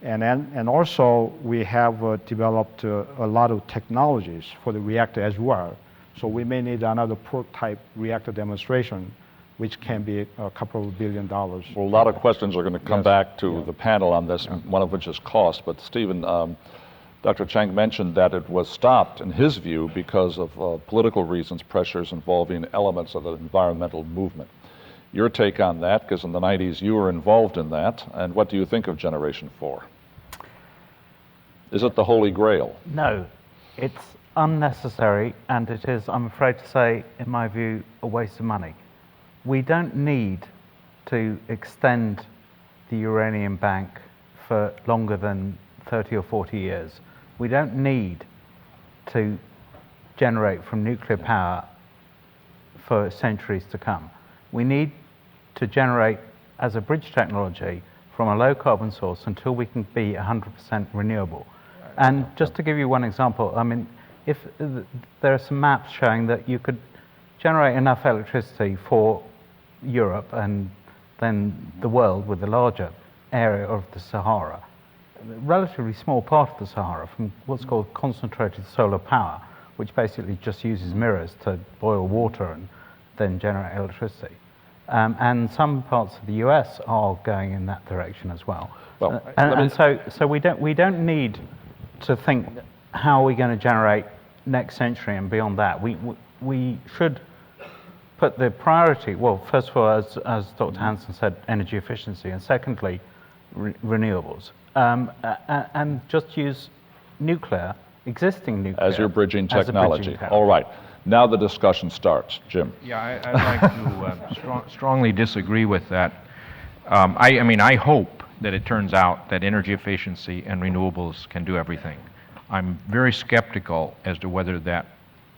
And also we have developed a lot of technologies for the reactor as well. So we may need another prototype reactor demonstration, which can be a couple of $1 billion. Well, a lot of questions are going to come back to the panel on this, one of which is cost. But Stephen, Dr. Chang mentioned that it was stopped, in his view, because of political reasons, pressures involving elements of the environmental movement. Your take on that, because in the 90s you were involved in that, and what do you think of Generation 4? Is it the Holy Grail? No, it's unnecessary, and it is, I'm afraid to say, in my view, a waste of money. We don't need to extend the uranium bank for longer than 30 or 40 years. We don't need to generate from nuclear power for centuries to come. We need to generate as a bridge technology from a low carbon source until we can be 100% renewable. And just to give you one example, I mean, if there are some maps showing that you could generate enough electricity for Europe and then the world with the larger area of the Sahara, a relatively small part of the Sahara, from what's called concentrated solar power, which basically just uses mirrors to boil water and then generate electricity. And some parts of the US are going in that direction as well. Well, so we don't need to think how are we going to generate next century and beyond that. We should put the priority, well, first of all, as Dr. Hansen said, energy efficiency, and secondly, renewables. And just use nuclear, existing nuclear, as your bridging technology. All right. Now the discussion starts. Jim. Yeah, I'd like to strongly disagree with that. I mean, I hope that it turns out that energy efficiency and renewables can do everything. I'm very skeptical as to whether that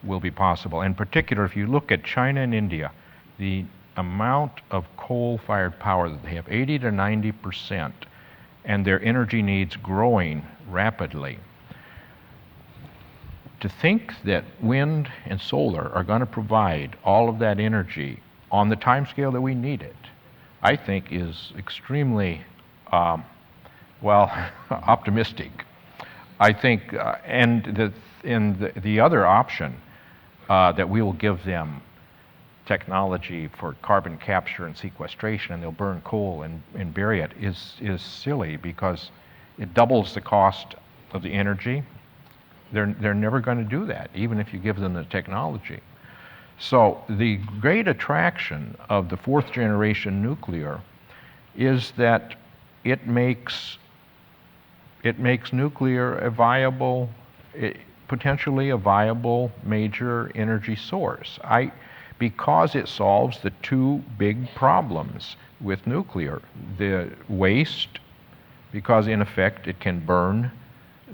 will be possible. In particular, if you look at China and India, the amount of coal-fired power that they have, 80 to 90%, and their energy needs growing rapidly. To think that wind and solar are going to provide all of that energy on the timescale that we need it, I think is extremely, optimistic. I think, and the other option that we will give them technology for carbon capture and sequestration, and they'll burn coal and bury it, is silly, because it doubles the cost of the energy. They're never going to do that, even if you give them the technology. So the great attraction of the fourth generation nuclear is that it makes nuclear a viable, potentially a viable major energy source. Because it solves the two big problems with nuclear. The waste, because in effect it can burn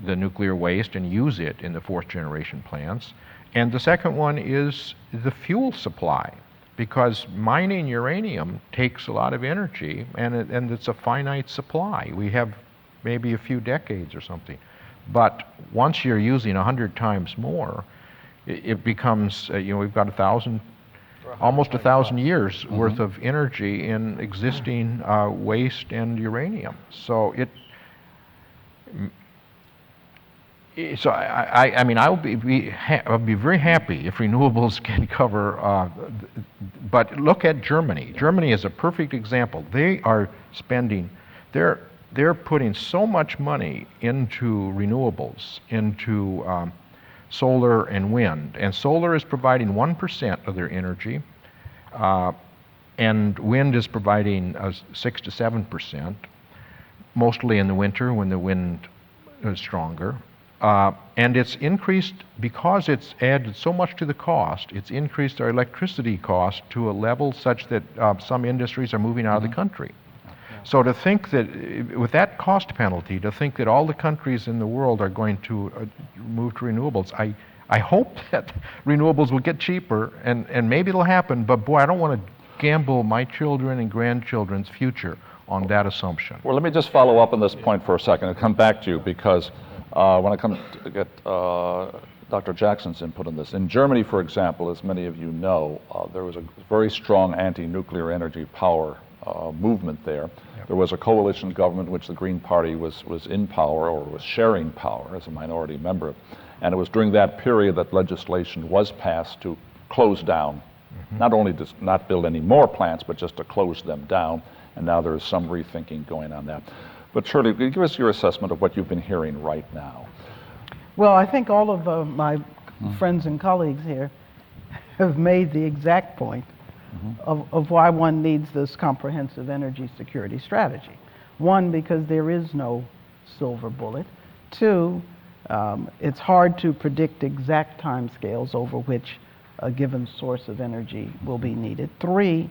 the nuclear waste and use it in the fourth generation plants. And the second one is the fuel supply, because mining uranium takes a lot of energy, and it's a finite supply. We have maybe a few decades or something. But once you're using 100 times more, it becomes, we've got almost 1,000 years worth of energy in existing waste and uranium. So I mean, I'll be very happy if renewables can cover. But look at Germany. Germany is a perfect example. They are spending, they're putting so much money into renewables, into solar and wind. And solar is providing 1% of their energy, and wind is providing 6 to 7%, mostly in the winter when the wind is stronger. And it's increased, because it's added so much to the cost, it's increased our electricity cost to a level such that some industries are moving out of the country. So to think that, with that cost penalty, to think that all the countries in the world are going to move to renewables, I hope that renewables will get cheaper, and maybe it'll happen, but boy, I don't want to gamble my children and grandchildren's future on that assumption. Well, let me just follow up on this point for a second and come back to you, because I want to come to get Dr. Jackson's input on this. In Germany, for example, as many of you know, there was a very strong anti-nuclear energy power movement there. Yep. There was a coalition government in which the Green Party was in power, or was sharing power as a minority member. And it was during that period that legislation was passed to close down, not only to not build any more plants, but just to close them down. And now there is some rethinking going on that. But Shirley, give us your assessment of what you've been hearing right now. Well, I think all of my friends and colleagues here have made the exact point of why one needs this comprehensive energy security strategy. One, because there is no silver bullet. Two, it's hard to predict exact timescales over which a given source of energy will be needed. Three,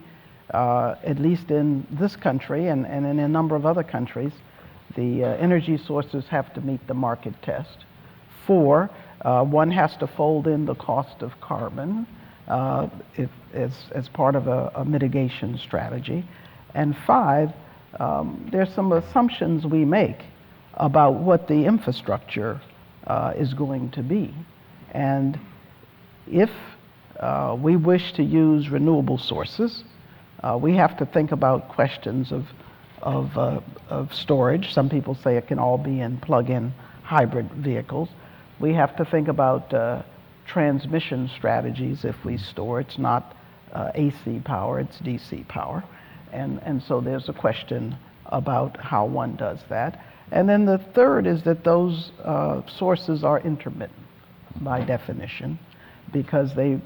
at least in this country and in a number of other countries, the energy sources have to meet the market test. Four, one has to fold in the cost of carbon as part of a mitigation strategy. And five, there's some assumptions we make about what the infrastructure is going to be. And if we wish to use renewable sources, we have to think about questions of storage. Some people say it can all be in plug-in hybrid vehicles. We have to think about transmission strategies if we store. It's not AC power, it's DC power. And so there's a question about how one does that. And then the third is that those sources are intermittent by definition, because they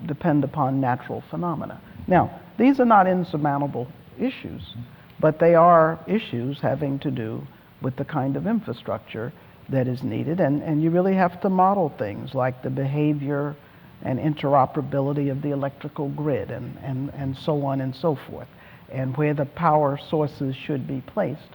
depend upon natural phenomena. Now, these are not insurmountable issues, but they are issues having to do with the kind of infrastructure that is needed, and you really have to model things like the behavior and interoperability of the electrical grid and so on and so forth, and where the power sources should be placed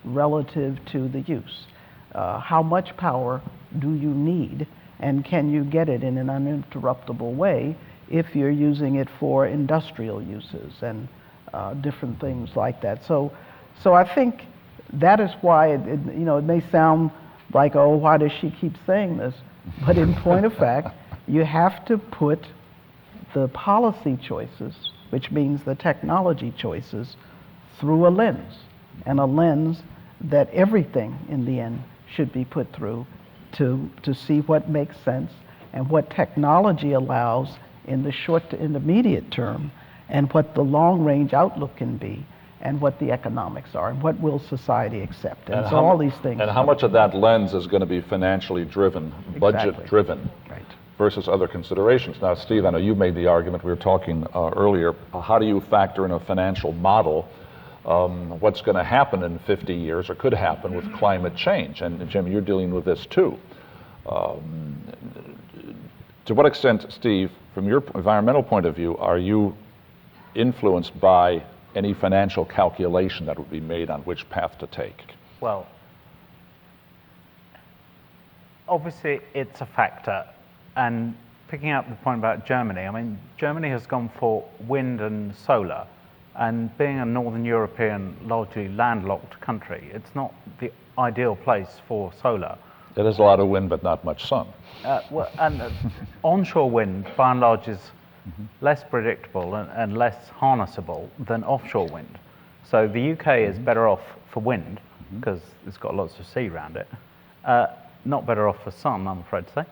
relative to the use. How much power do you need, and can you get it in an uninterruptible way if you're using it for industrial uses and different things like that. So I think that is why it may sound like, oh, why does she keep saying this? But in point of fact, you have to put the policy choices, which means the technology choices, through a lens, and a lens that everything in the end should be put through to see what makes sense and what technology allows in the short to intermediate term, and what the long-range outlook can be, and what the economics are, and what will society accept. And so all these things. And how much of that lens is going to be financially driven, budget driven, right, versus other considerations? Now, Steve, I know you made the argument, we were talking earlier, how do you factor in a financial model what's going to happen in 50 years, or could happen, with climate change? And Jim, you're dealing with this too. To what extent, Steve, from your environmental point of view, are you influenced by any financial calculation that would be made on which path to take? Well, obviously it's a factor. And picking up the point about Germany, I mean, Germany has gone for wind and solar. And being a Northern European, largely landlocked country, it's not the ideal place for solar. There is a lot of wind, but not much sun. Onshore wind, by and large, is less predictable and less harnessable than offshore wind. So the UK is better off for wind, because it's got lots of sea around it. Not better off for sun, I'm afraid to say.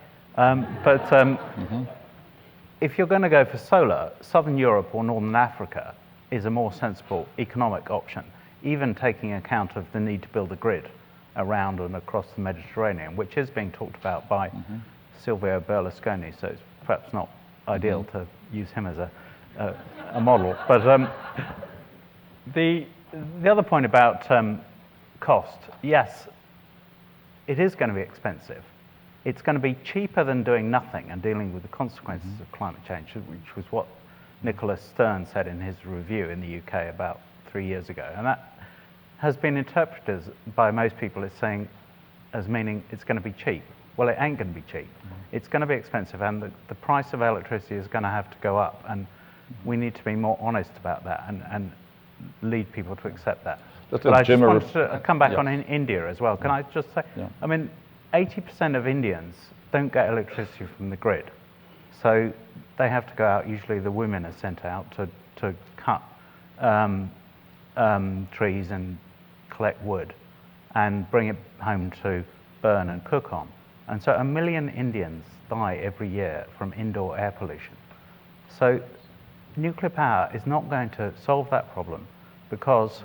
If you're going to go for solar, Southern Europe or Northern Africa is a more sensible economic option, even taking account of the need to build a grid around and across the Mediterranean, which is being talked about by Silvio Berlusconi, so it's perhaps not ideal to use him as a model. But the other point about cost, yes, it is going to be expensive. It's going to be cheaper than doing nothing and dealing with the consequences of climate change, which was what Nicholas Stern said in his review in the UK about 3 years ago. And that has been interpreted by most people as meaning it's going to be cheap. Well, it ain't going to be cheap. It's going to be expensive, and the price of electricity is going to have to go up, and we need to be more honest about that and lead people to accept that. But I just wanted to come back on in India as well. Can I just say, I mean, 80% of Indians don't get electricity from the grid. So they have to go out, usually the women are sent out to cut trees and collect wood and bring it home to burn and cook on. And so 1 million Indians die every year from indoor air pollution. So nuclear power is not going to solve that problem because,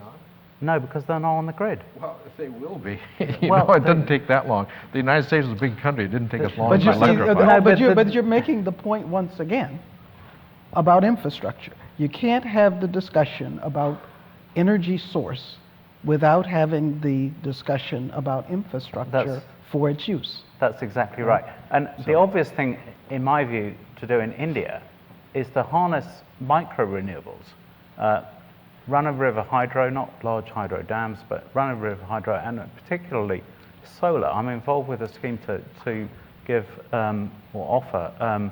because they're not on the grid. Well, if they will be, it doesn't take that long. The United States is a big country. It didn't take us long But to you see, electrify. but you're making the point once again about infrastructure. You can't have the discussion about energy source without having the discussion about infrastructure for its use. That's exactly right. And the obvious thing, in my view, to do in India is to harness micro-renewables. Run-of-river hydro, not large hydro dams, but run-of-river hydro, and particularly solar. I'm involved with a scheme to give or offer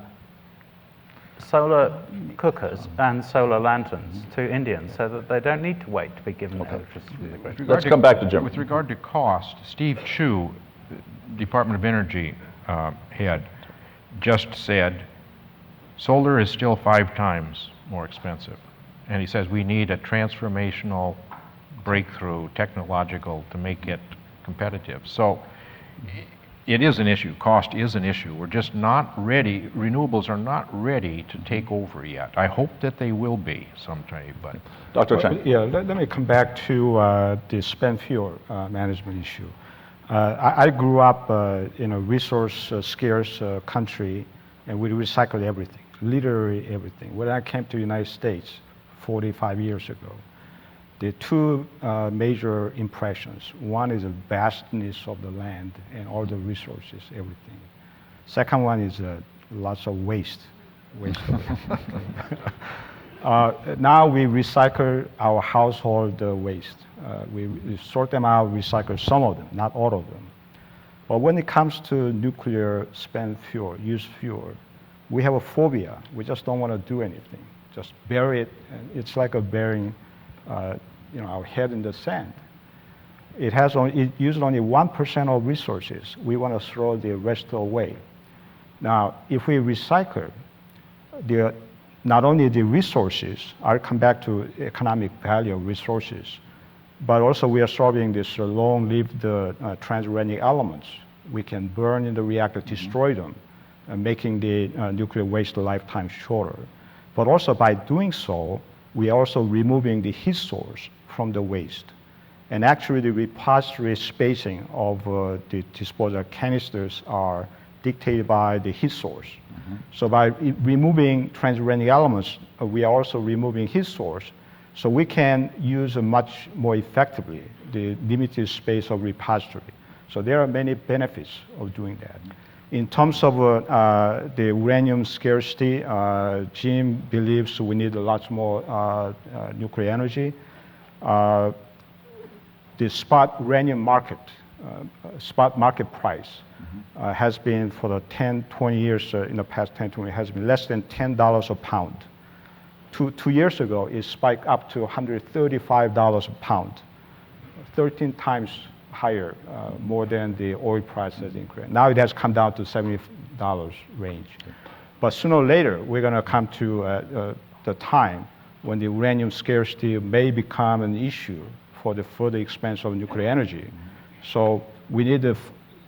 solar cookers and solar lanterns to Indians so that they don't need to wait to be given electricity from the grid. Let's come back to Jim. With regard to cost, Steve Chu, Department of Energy head, just said solar is still 5 times more expensive. And he says we need a transformational breakthrough, technological, to make it competitive. So it is an issue. Cost is an issue. We're just not ready. Renewables are not ready to take over yet. I hope that they will be someday. But Dr. Chang. Yeah, let me come back to the spent fuel management issue. I grew up in a resource-scarce country, and we recycled everything, literally everything. When I came to the United States 45 years ago, the 2 major impressions. One is the vastness of the land and all the resources, everything. Second one is lots of waste. Now we recycle our household waste. We sort them out, recycle some of them, not all of them. But when it comes to nuclear spent fuel, used fuel, we have a phobia. We just don't want to do anything. Just bury it. And it's like a burying our head in the sand. It uses only 1% of resources. We want to throw the rest away. Now, if we recycle, not only the resources, I'll come back to economic value of resources, but also we are solving this long-lived transuranic elements. We can burn in the reactor, destroy them, making the nuclear waste lifetime shorter. But also by doing so, we are also removing the heat source from the waste. And actually the repository spacing of the disposal canisters are dictated by the heat source. So by removing transuranic elements, we are also removing heat source, so we can use much more effectively the limited space of repository. So there are many benefits of doing that. In terms of the uranium scarcity, Jim believes we need lots more nuclear energy. The spot uranium market, spot market price has been for the 10, 20 years, in the past 10, 20 has been less than $10 a pound. Two years ago, it spiked up to $135 a pound, 13 times higher, more than the oil price has increased. Now it has come down to $70 range. But sooner or later, we're going to come to the time when the uranium scarcity may become an issue for the further expansion of nuclear energy. So we need the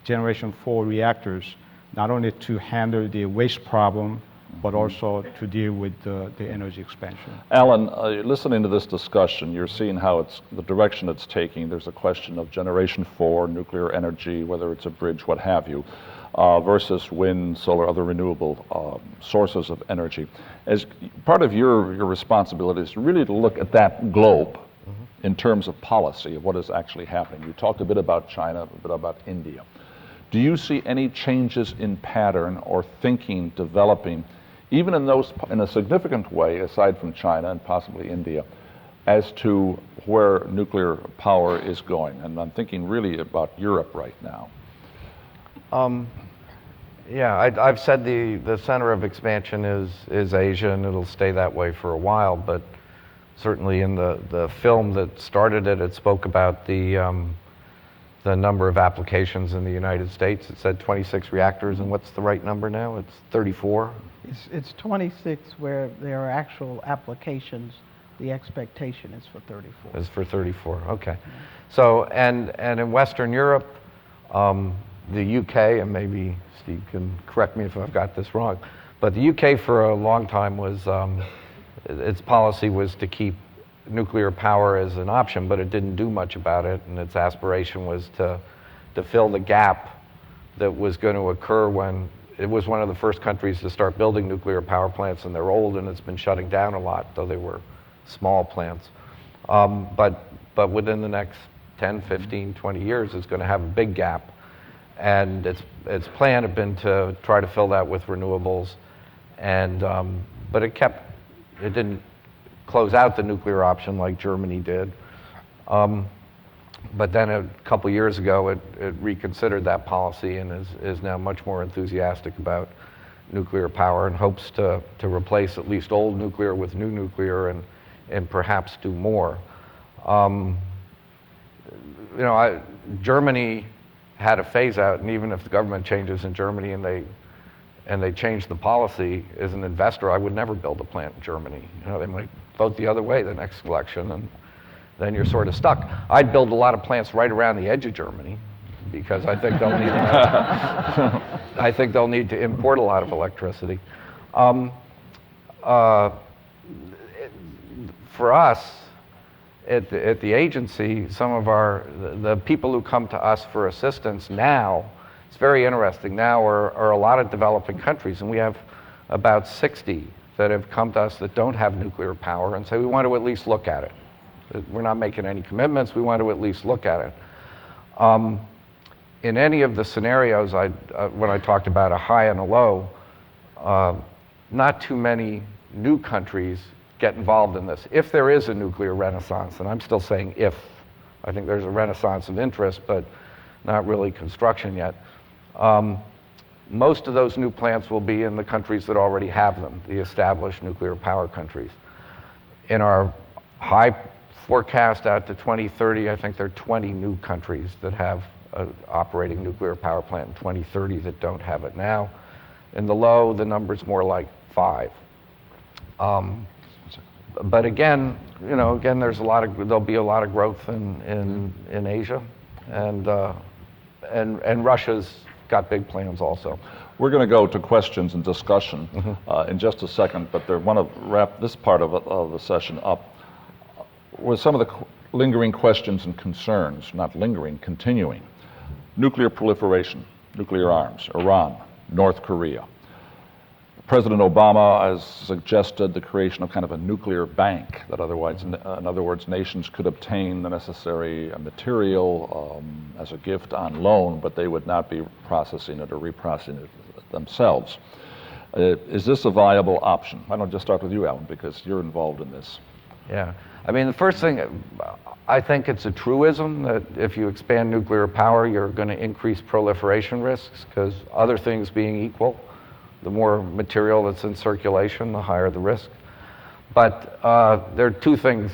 Generation 4 reactors, not only to handle the waste problem, but also to deal with the energy expansion. Alan, listening to this discussion, you're seeing how the direction it's taking. There's a question of Generation 4, nuclear energy, whether it's a bridge, what have you, versus wind, solar, other renewable sources of energy. As part of your responsibility is really to look at that globe in terms of policy, of what is actually happening. You talked a bit about China, a bit about India. Do you see any changes in pattern or thinking developing, even in a significant way, aside from China and possibly India, as to where nuclear power is going? And I'm thinking really about Europe right now. Yeah, I've said the center of expansion is Asia, and it'll stay that way for a while, but certainly in the film that started it, it spoke about the the number of applications in the United States. It said 26 reactors, and what's the right number now? It's 34? It's 26 where there are actual applications. The expectation is for 34. Is for 34, okay. So, and in Western Europe, the UK, and maybe Steve can correct me if I've got this wrong, but the UK for a long time was, its policy was to keep nuclear power as an option, but it didn't do much about it, and its aspiration was to fill the gap that was going to occur when it was one of the first countries to start building nuclear power plants, and they're old and it's been shutting down a lot, though they were small plants. But within the next 10, 15, 20 years, it's going to have a big gap. And its plan had been to try to fill that with renewables, and but it didn't close out the nuclear option like Germany did. But then a couple years ago, it reconsidered that policy and is now much more enthusiastic about nuclear power and hopes to replace at least old nuclear with new nuclear and perhaps do more. Germany had a phase out, and even if the government changes in Germany and they change the policy, as an investor, I would never build a plant in Germany. They might vote the other way the next election, and then you're sort of stuck. I'd build a lot of plants right around the edge of Germany because I think they'll need I think they'll need to import a lot of electricity. For us, at the agency, some of the people who come to us for assistance now, it's very interesting, now are a lot of developing countries, and we have about 60 that have come to us that don't have nuclear power and say, we want to at least look at it. We're not making any commitments, we want to at least look at it. In any of the scenarios, when I talked about a high and a low, not too many new countries get involved in this. If there is a nuclear renaissance, and I'm still saying if, I think there's a renaissance of interest, but not really construction yet. Most of those new plants will be in the countries that already have them, the established nuclear power countries. In our high forecast out to 2030, I think there are 20 new countries that have an operating nuclear power plant in 2030 that don't have it now. In the low, the number's more like 5. But again, there'll be a lot of growth in Asia, and Russia's got big plans also. We're going to go to questions and discussion in just a second, but I want to wrap this part of the session up with some of the lingering questions and concerns, not lingering, continuing. Nuclear proliferation, nuclear arms, Iran, North Korea. President Obama has suggested the creation of kind of a nuclear bank that otherwise, in other words, nations could obtain the necessary material as a gift on loan, but they would not be processing it or reprocessing it themselves. Is this a viable option? Why don't I just start with you, Alan, because you're involved in this. Yeah, I mean, the first thing, I think it's a truism that if you expand nuclear power, you're going to increase proliferation risks, because other things being equal, the more material that's in circulation, the higher the risk. But there are two things,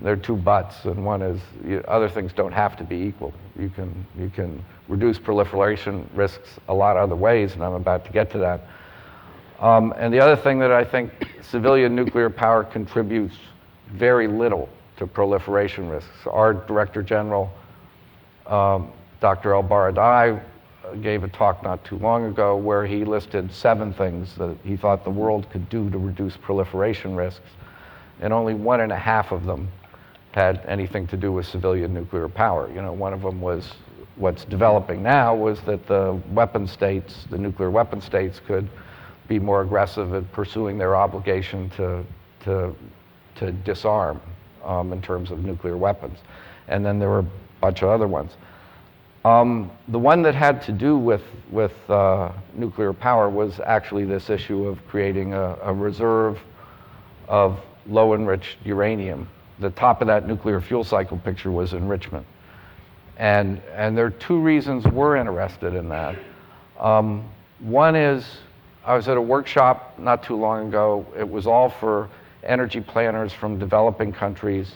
there are two buts, and one is other things don't have to be equal. You can reduce proliferation risks a lot of other ways, and I'm about to get to that. And the other thing that I think civilian nuclear power contributes very little to proliferation risks. Our Director General, Dr. El Baradei, gave a talk not too long ago where he listed 7 things that he thought the world could do to reduce proliferation risks, and only 1.5 of them had anything to do with civilian nuclear power. One of them was what's developing now was that the weapon states, the nuclear weapon states, could be more aggressive at pursuing their obligation to disarm in terms of nuclear weapons. And then there were a bunch of other ones. The one that had to do with nuclear power was actually this issue of creating a reserve of low-enriched uranium. The top of that nuclear fuel cycle picture was enrichment. And there are 2 reasons we're interested in that. One is, I was at a workshop not too long ago. It was all for energy planners from developing countries,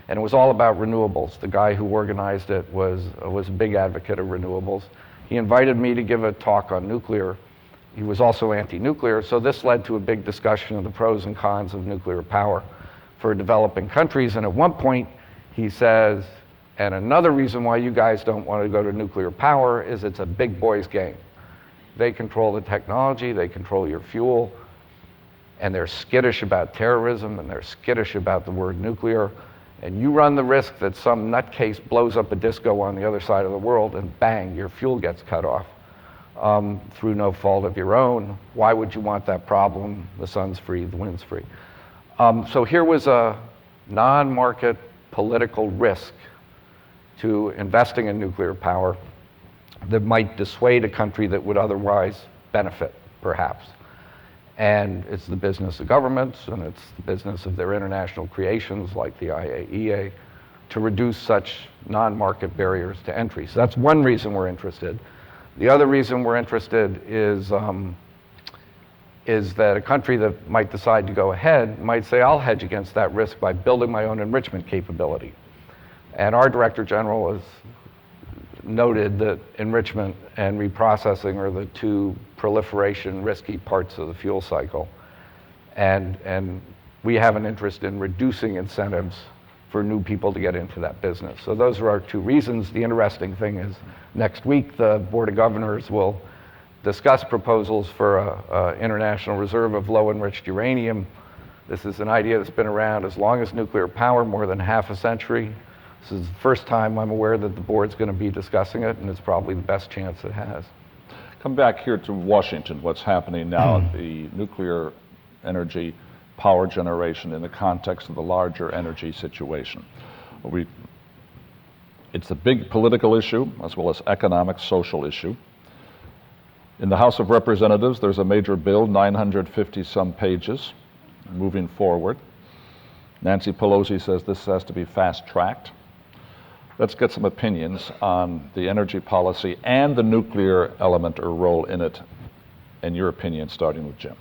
And it was all about renewables. The guy who organized it was a big advocate of renewables. He invited me to give a talk on nuclear. He was also anti-nuclear, so this led to a big discussion of the pros and cons of nuclear power for developing countries. And at one point, he says, and another reason why you guys don't want to go to nuclear power is it's a big boys game. They control the technology, they control your fuel, and they're skittish about terrorism, and they're skittish about the word nuclear. And you run the risk that some nutcase blows up a disco on the other side of the world, and bang, your fuel gets cut off through no fault of your own. Why would you want that problem? The sun's free, the wind's free. So here was a non-market political risk to investing in nuclear power that might dissuade a country that would otherwise benefit, perhaps. And it's the business of governments, and it's the business of their international creations like the IAEA to reduce such non-market barriers to entry. So that's one reason we're interested. The other reason we're interested is that a country that might decide to go ahead might say, I'll hedge against that risk by building my own enrichment capability. And our Director General has noted that enrichment and reprocessing are the two proliferation risky parts of the fuel cycle. And we have an interest in reducing incentives for new people to get into that business. So those are our two reasons. The interesting thing is next week the Board of Governors will discuss proposals for an international reserve of low enriched uranium. This is an idea that's been around as long as nuclear power, more than half a century. This is the first time I'm aware that the board's going to be discussing it, and it's probably the best chance it has. Come back here to Washington, what's happening now at the nuclear energy power generation in the context of the larger energy situation. It's a big political issue as well as economic, social issue. In the House of Representatives, there's a major bill, 950-some pages, moving forward. Nancy Pelosi says this has to be fast-tracked. Let's get some opinions on the energy policy and the nuclear element or role in it, in your opinion, starting with Jim.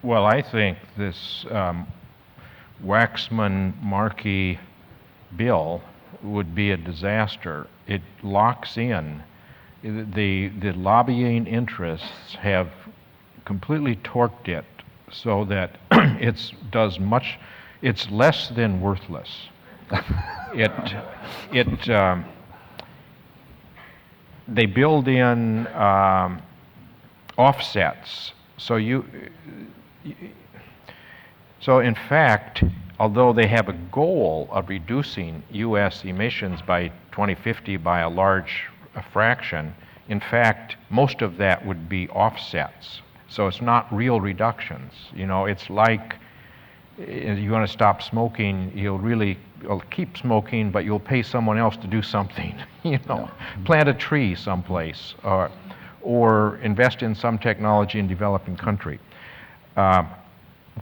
Well, I think this Waxman-Markey bill would be a disaster. It locks in. The lobbying interests have completely torqued it so that it's less than worthless. They build in offsets. So in fact, although they have a goal of reducing U.S. emissions by 2050 by a large fraction, in fact, most of that would be offsets. So it's not real reductions. You know, it's like you want to stop smoking, you'll keep smoking, but you'll pay someone else to do something. You know, plant a tree someplace, or invest in some technology in developing country.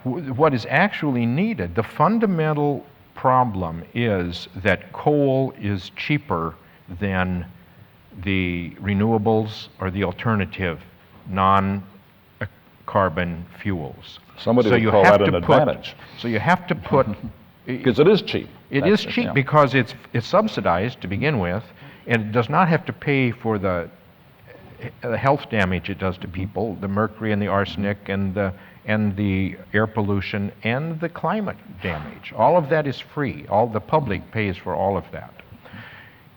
What is actually needed, the fundamental problem is that coal is cheaper than the renewables or the alternative non-carbon fuels. Somebody would call that an advantage. So you have to put... Because it is cheap. It is cheap because it's subsidized to begin with, and it does not have to pay for the health damage it does to people, the mercury and the arsenic and the air pollution and the climate damage. All of that is free. All the public pays for all of that.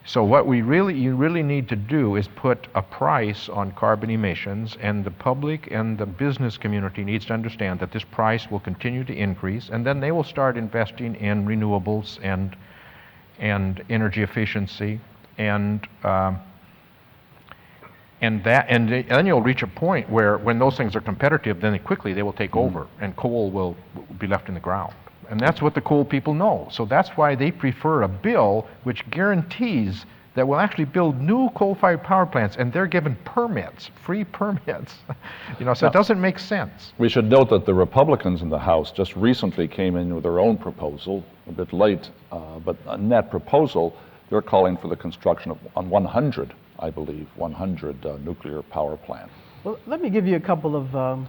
So what you really need to do is put a price on carbon emissions, and the public and the business community needs to understand that this price will continue to increase, and then they will start investing in renewables and energy efficiency, and then you'll reach a point where when those things are competitive, then quickly they will take over, and coal will be left in the ground. And that's what the coal people know. So that's why they prefer a bill which guarantees that we'll actually build new coal-fired power plants, and they're given permits, free permits. You know, so it doesn't make sense. We should note that the Republicans in the House just recently came in with their own proposal, a bit late, but in that proposal, they're calling for the construction of 100, I believe, 100 nuclear power plants. Well, let me give you a couple of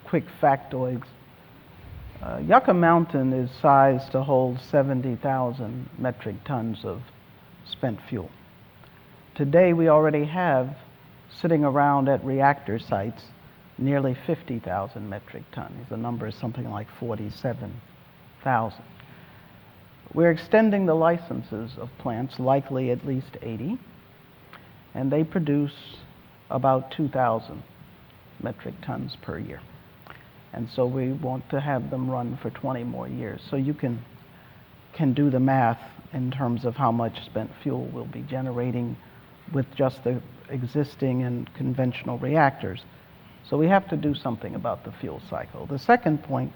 quick factoids. Yucca Mountain is sized to hold 70,000 metric tons of spent fuel. Today, we already have, sitting around at reactor sites, nearly 50,000 metric tons. The number is something like 47,000. We're extending the licenses of plants, likely at least 80, and they produce about 2,000 metric tons per year. And so we want to have them run for 20 more years. So you can do the math in terms of how much spent fuel we'll be generating with just the existing and conventional reactors. So we have to do something about the fuel cycle. The second point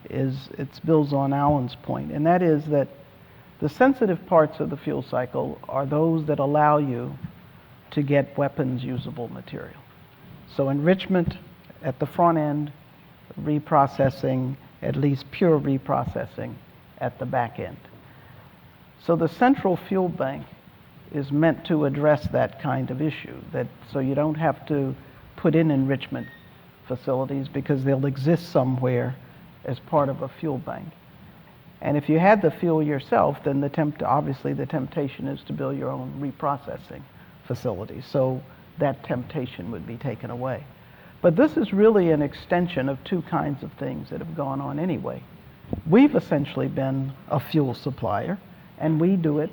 is, it builds on Alan's point, and that is that the sensitive parts of the fuel cycle are those that allow you to get weapons usable material. So enrichment at the front end, reprocessing, at least pure reprocessing at the back end. So the central fuel bank is meant to address that kind of issue, so you don't have to put in enrichment facilities because they'll exist somewhere as part of a fuel bank. And if you had the fuel yourself, then obviously the temptation is to build your own reprocessing facility. So that temptation would be taken away. But this is really an extension of two kinds of things that have gone on anyway. We've essentially been a fuel supplier, and we do it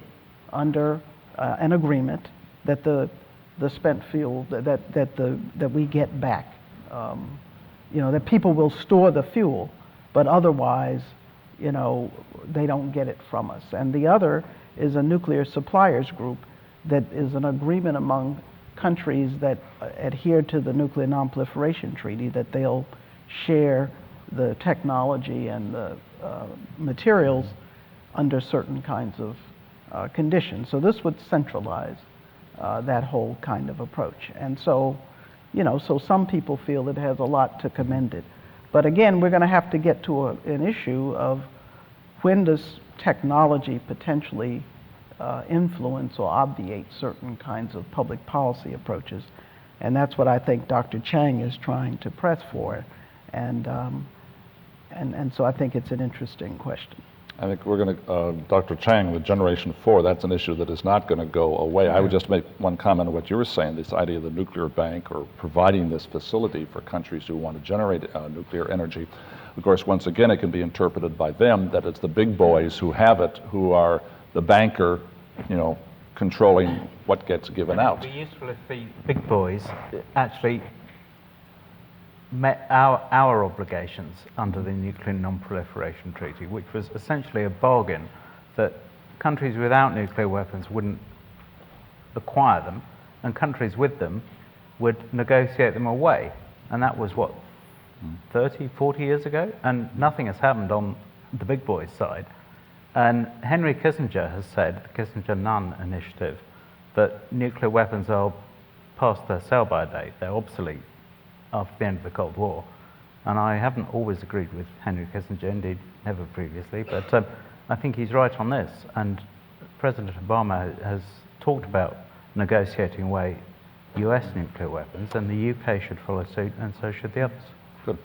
under an agreement that the spent fuel that we get back. That people will store the fuel, but otherwise, they don't get it from us. And the other is a nuclear suppliers group that is an agreement among countries that adhere to the Nuclear Non-Proliferation Treaty, that they'll share the technology and the materials under certain kinds of conditions. So this would centralize that whole kind of approach. And so, so some people feel it has a lot to commend it. But again, we're going to have to get to an issue of when does technology potentially influence or obviate certain kinds of public policy approaches. And that's what I think Dr. Chang is trying to press for. And so I think it's an interesting question. I think we're going to, Dr. Chang, the Generation 4, that's an issue that is not going to go away. I would just make one comment on what you were saying, this idea of the nuclear bank or providing this facility for countries who want to generate nuclear energy. Of course, once again, it can be interpreted by them that it's the big boys who have it, who are the banker, controlling what gets given out. It would be useful if the big boys actually met our obligations under the Nuclear Non-Proliferation Treaty, which was essentially a bargain that countries without nuclear weapons wouldn't acquire them, and countries with them would negotiate them away. And that was, 30, 40 years ago? And nothing has happened on the big boys' side. And Henry Kissinger has said, the Kissinger-Nunn initiative, that nuclear weapons are past their sell-by date, they're obsolete after the end of the Cold War. And I haven't always agreed with Henry Kissinger, indeed never previously, but I think he's right on this. And President Obama has talked about negotiating away US nuclear weapons, and the UK should follow suit, and so should the others. Good.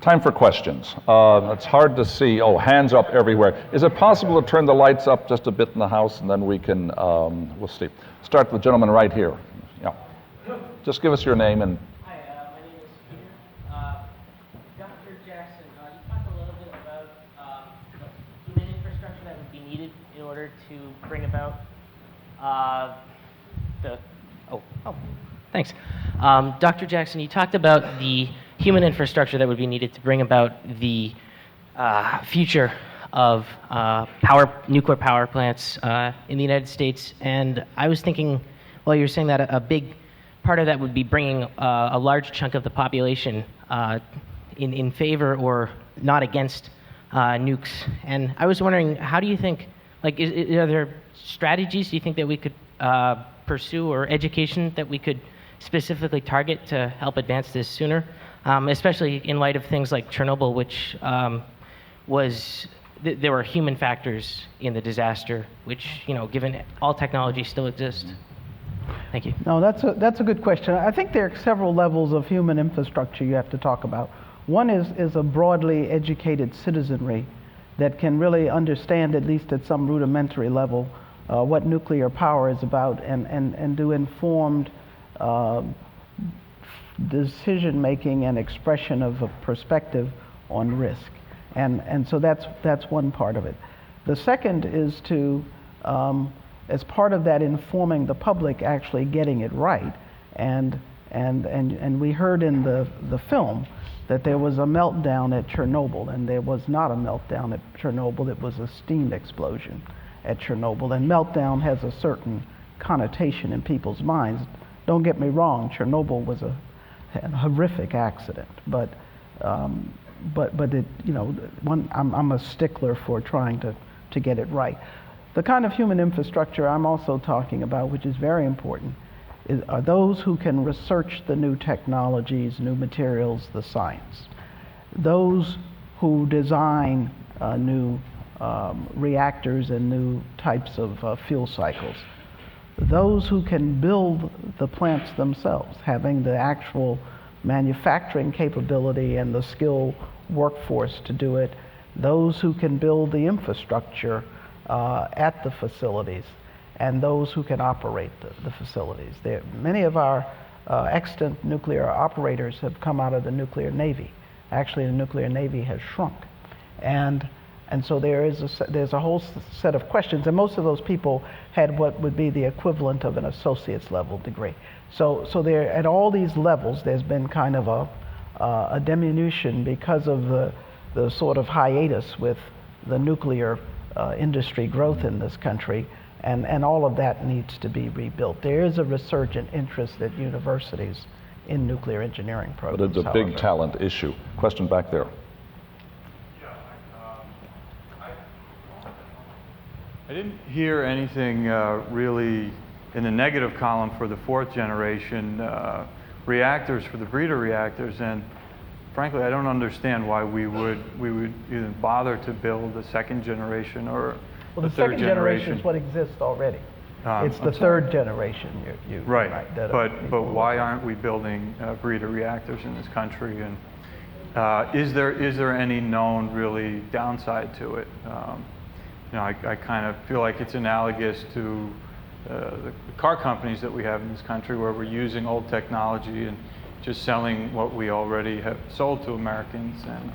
Time for questions. It's hard to see. Oh, hands up everywhere. Is it possible to turn the lights up just a bit in the house, and then we can, we'll see. Start with the gentleman right here. Yeah. Just give us your name and... Hi, my name is Peter. Dr. Jackson, you talked a little bit about the human infrastructure that would be needed in order to bring about thanks. Dr. Jackson, you talked about the human infrastructure that would be needed to bring about the future of nuclear power plants in the United States. And I was thinking, while you were saying that, a big part of that would be bringing a large chunk of the population in favor or not against nukes. And I was wondering, how do you think, are there strategies do you think that we could pursue, or education that we could specifically target to help advance this sooner? Especially in light of things like Chernobyl, which there were human factors in the disaster, which, given all technology still exists. Thank you. No, that's a good question. I think there are several levels of human infrastructure you have to talk about. One is a broadly educated citizenry that can really understand, at least at some rudimentary level, what nuclear power is about and do informed decision-making and expression of a perspective on risk. And so that's one part of it. The second is to, as part of that, informing the public, actually getting it right. And we heard in the film that there was a meltdown at Chernobyl, and there was not a meltdown at Chernobyl, it was a steam explosion at Chernobyl. And meltdown has a certain connotation in people's minds. Don't get me wrong, Chernobyl was a horrific accident, but it, you know, I'm a stickler for trying to get it right. The kind of human infrastructure I'm also talking about, which is very important, are those who can research the new technologies, new materials, the science. Those who design new reactors and new types of fuel cycles. Those who can build the plants themselves, having the actual manufacturing capability and the skilled workforce to do it. Those who can build the infrastructure at the facilities, and those who can operate the facilities. Many of our extant nuclear operators have come out of the nuclear navy. Actually, the nuclear navy has shrunk. And so there's a whole set of questions, and most of those people had what would be the equivalent of an associate's level degree. So there, at all these levels, there's been kind of a diminution because of the sort of hiatus with the nuclear industry growth in this country, and all of that needs to be rebuilt. There is a resurgent interest at universities in nuclear engineering programs. But it's a big talent issue. Question back there. I didn't hear anything really in the negative column for the fourth generation reactors, for the breeder reactors, and frankly, I don't understand why we would even bother to build a second generation or well, the third second generation is what exists already. It's the third generation. Right, but why aren't we building breeder reactors in this country? And is there any known really downside to it? You know, I kind of feel like it's analogous to the car companies that we have in this country, where we're using old technology and just selling what we already have sold to Americans, and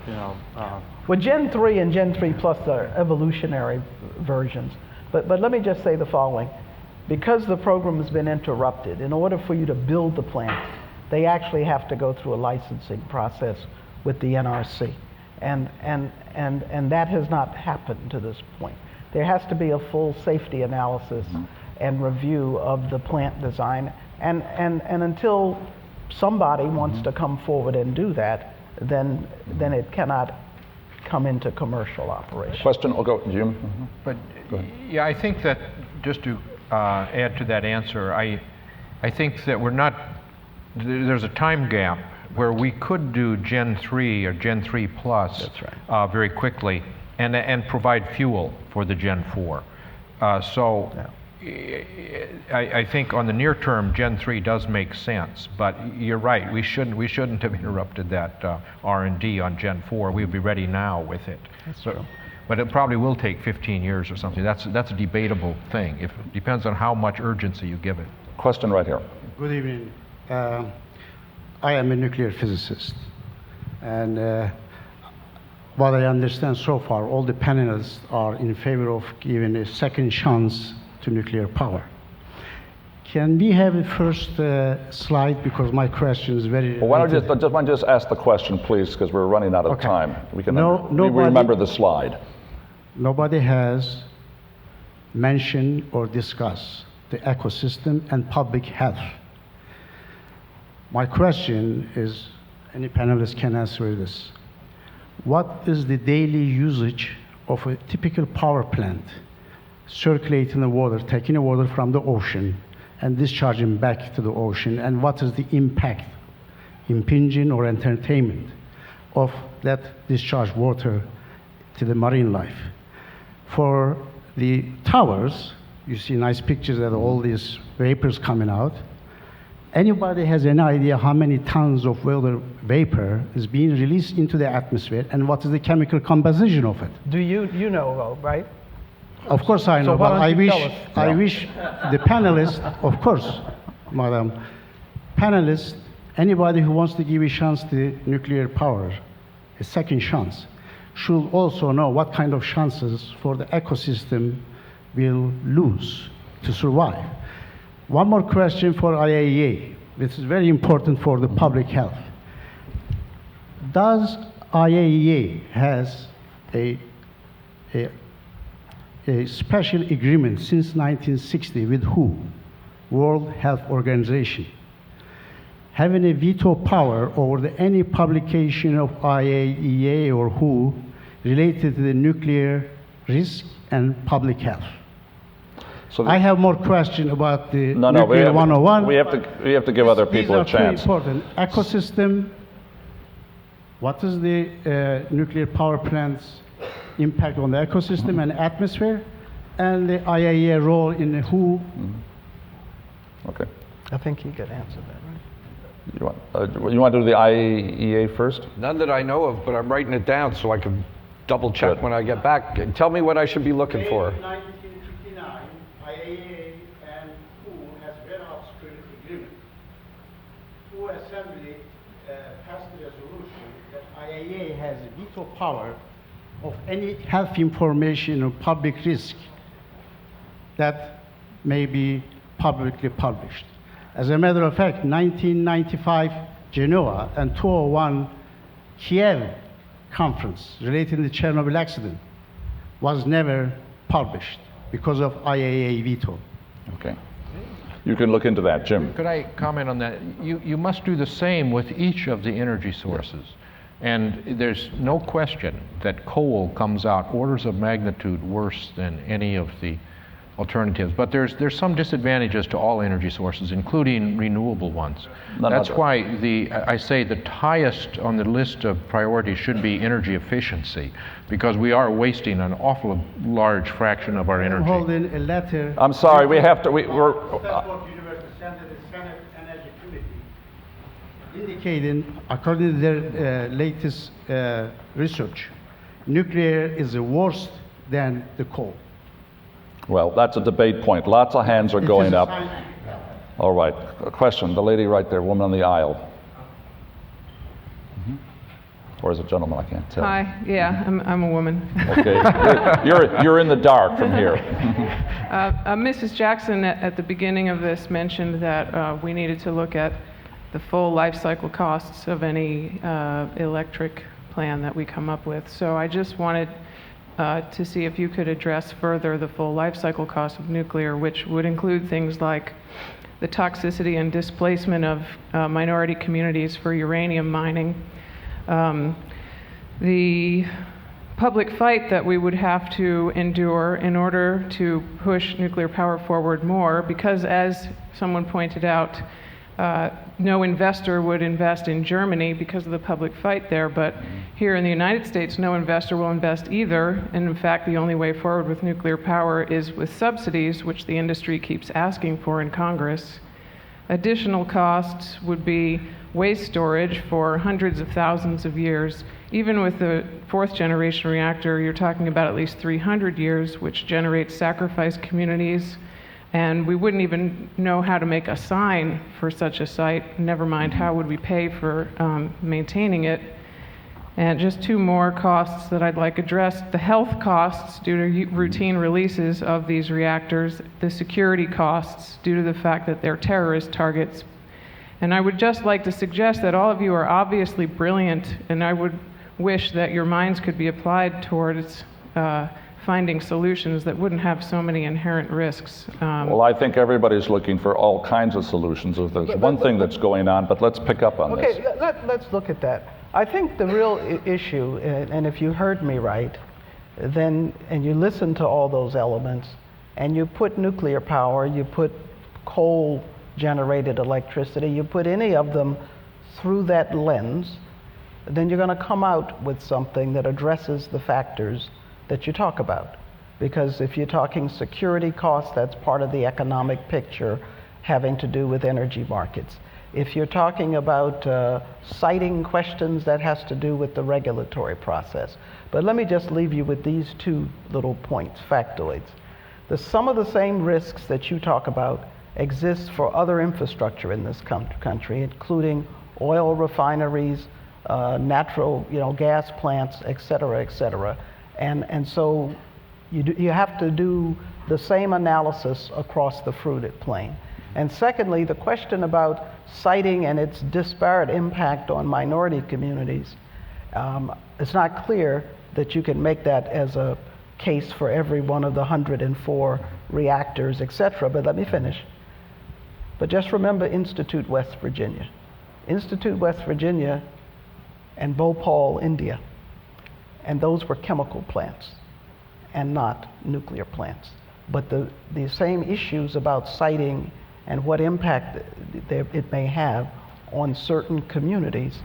you know. Well, Gen 3 and Gen 3 Plus are evolutionary versions, but let me just say the following: because the program has been interrupted, in order for you to build the plant, they actually have to go through a licensing process with the NRC. And that has not happened to this point. There has to be a full safety analysis and review of the plant design, and until somebody wants to come forward and do that, then it cannot come into commercial operation. Question, I'll go, Jim. But yeah, I think that just to add to that answer, I think that there's a time gap where we could do Gen 3 or Gen 3 Plus That's right. Very quickly and provide fuel for the Gen 4. I think on the near term, Gen 3 does make sense, but you're right, we shouldn't have interrupted that R&D on Gen 4. We'd be ready now with it. That's true. But it probably will take 15 years or something. That's a debatable thing. It depends on how much urgency you give it. Question right here. Good evening. I am a nuclear physicist, and what I understand so far, all the panelists are in favor of giving a second chance to nuclear power. Can we have the first slide, because my question is very... Well, why don't you just ask the question, please, because we're running out of time. We can remember the slide. Nobody has mentioned or discussed the ecosystem and public health. My question is, any panelist can answer this. What is the daily usage of a typical power plant circulating the water, taking the water from the ocean and discharging back to the ocean, and what is the impact, impinging or entertainment, of that discharged water to the marine life? For the towers, you see nice pictures of all these vapors coming out. Anybody has any idea how many tons of water vapor is being released into the atmosphere and what is the chemical composition of it? Do you know, though, right? Of course I know, So why but don't you tell us? I wish the panelists, of course, madam, panelists, anybody who wants to give a chance to nuclear power, a second chance, should also know what kind of chances for the ecosystem will lose to survive. One more question for IAEA, which is very important for the public health. Does IAEA has a special agreement since 1960 with WHO, World Health Organization, having a veto power over any publication of IAEA or WHO related to the nuclear risk and public health? So I have more questions about the no, nuclear 101. we have to give other people a chance. These are very important. Ecosystem, what is the nuclear power plant's impact on the ecosystem and atmosphere, and the IAEA role in the WHO? Okay. I think he could answer that, right? You want to do the IAEA first? None that I know of, but I'm writing it down so I can double check when I get back. Tell me what I should be looking for. In 1959, IAEA and WHO has very obscure agreement. WHO Assembly passed a resolution that IAEA has veto power of any health information or public risk that may be publicly published. As a matter of fact, 1995 Genoa and 2001 Kiev conference relating to the Chernobyl accident was never published because of IAEA veto. Okay. You can look into that, Jim. Could I comment on that? You must do the same with each of the energy sources. And there's no question that coal comes out orders of magnitude worse than any of the alternatives. But there's some disadvantages to all energy sources, including renewable ones. That's why I say the highest on the list of priorities should be energy efficiency, because we are wasting an awful large fraction of our energy. Holding a letter. I'm sorry, we have to. Indicating, according to their latest research, nuclear is worse than the coal. Well, that's a debate point. Lots of hands are going up. All right. A question. The lady right there, woman on the aisle. Or is it gentleman? I can't tell. Hi. Yeah, I'm a woman. Okay. You're in the dark from here. Mrs. Jackson at the beginning of this mentioned that we needed to look at the full life cycle costs of any electric plan that we come up with. So I just wanted to see if you could address further the full life cycle cost of nuclear, which would include things like the toxicity and displacement of minority communities for uranium mining, the public fight that we would have to endure in order to push nuclear power forward more, because as someone pointed out, no investor would invest in Germany because of the public fight there, but here in the United States, no investor will invest either. And in fact, the only way forward with nuclear power is with subsidies, which the industry keeps asking for in Congress. Additional costs would be waste storage for hundreds of thousands of years. Even with the fourth generation reactor, you're talking about at least 300 years, which generates sacrificed communities. And we wouldn't even know how to make a sign for such a site, never mind how would we pay for maintaining it. And just two more costs that I'd like addressed: the health costs due to routine releases of these reactors, the security costs due to the fact that they're terrorist targets. And I would just like to suggest that all of you are obviously brilliant, and I would wish that your minds could be applied towards finding solutions that wouldn't have so many inherent risks. Well, I think everybody's looking for all kinds of solutions. There's one thing that's going on, but let's pick up on this. Okay, let's look at that. I think the real issue, and if you heard me right, then, and you listen to all those elements, and you put nuclear power, you put coal-generated electricity, you put any of them through that lens, then you're going to come out with something that addresses the factors that you talk about. Because if you're talking security costs, that's part of the economic picture. having to do with energy markets. If you're talking about citing questions, that has to do with the regulatory process. But let me just leave you with these two little points, factoids. Some of the same risks that you talk about exist for other infrastructure in this country, including oil refineries, natural gas plants, et cetera, et cetera. And so you have to do the same analysis across the fruited plain. And secondly, the question about citing and its disparate impact on minority communities, it's not clear that you can make that as a case for every one of the 104 reactors, et cetera. But let me finish. But just remember Institute West Virginia. Institute West Virginia and Bhopal, India. And those were chemical plants and not nuclear plants. But the same issues about siting and what impact it may have on certain communities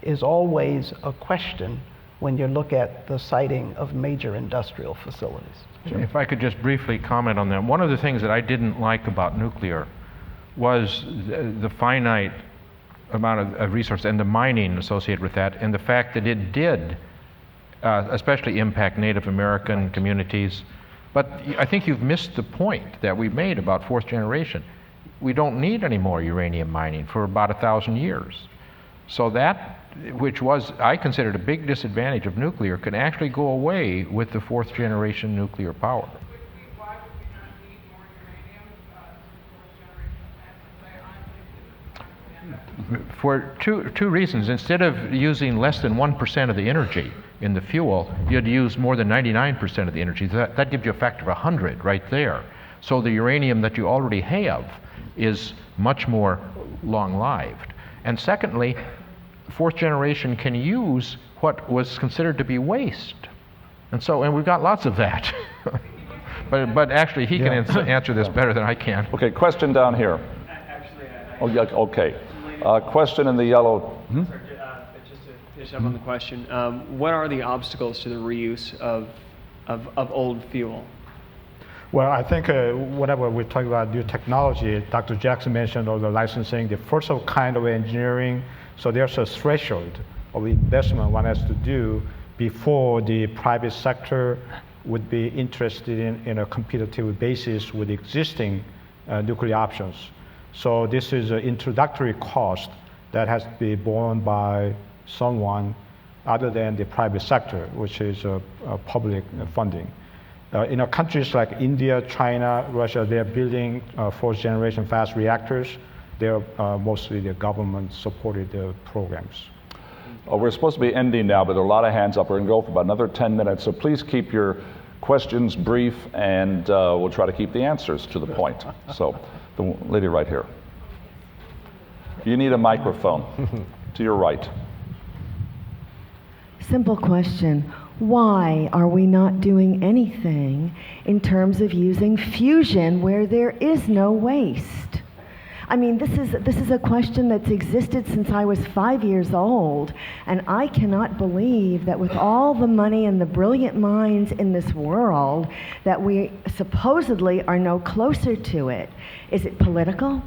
is always a question when you look at the siting of major industrial facilities. If I could just briefly comment on that. One of the things that I didn't like about nuclear was the finite amount of resource and the mining associated with that, and the fact that it did especially impact Native American communities. But I think you've missed the point that we made about fourth generation. We don't need any more uranium mining for about 1,000 years. So that, which was, I considered a big disadvantage of nuclear, can actually go away with the fourth generation nuclear power. For two reasons. Instead of using less than 1% of the energy in the fuel, you'd use more than 99% of the energy. That gives you a factor of 100 right there. So the uranium that you already have is much more long-lived. And secondly, fourth generation can use what was considered to be waste. And we've got lots of that. but actually, he can answer this better than I can. Okay, question down here. Oh, yeah, okay. Question in the yellow. Sorry, just to finish up on the question, what are the obstacles to the reuse of old fuel? Well, I think whenever we talk about new technology, Dr. Jackson mentioned all the licensing, the first of kind of engineering. So there's a threshold of investment one has to do before the private sector would be interested in a competitive basis with existing nuclear options. So this is an introductory cost that has to be borne by someone other than the private sector, which is public funding. In countries like India, China, Russia, they're building fourth generation fast reactors. They're mostly the government-supported programs. We're supposed to be ending now, but there are a lot of hands up. We're going to go for about another 10 minutes, so please keep your questions brief, and we'll try to keep the answers to the point. So, the lady right here. You need a microphone to your right. Simple question. Why are we not doing anything in terms of using fusion where there is no waste? I mean, this is a question that's existed since I was 5 years old, and I cannot believe that with all the money and the brilliant minds in this world that we supposedly are no closer to it. Is it political?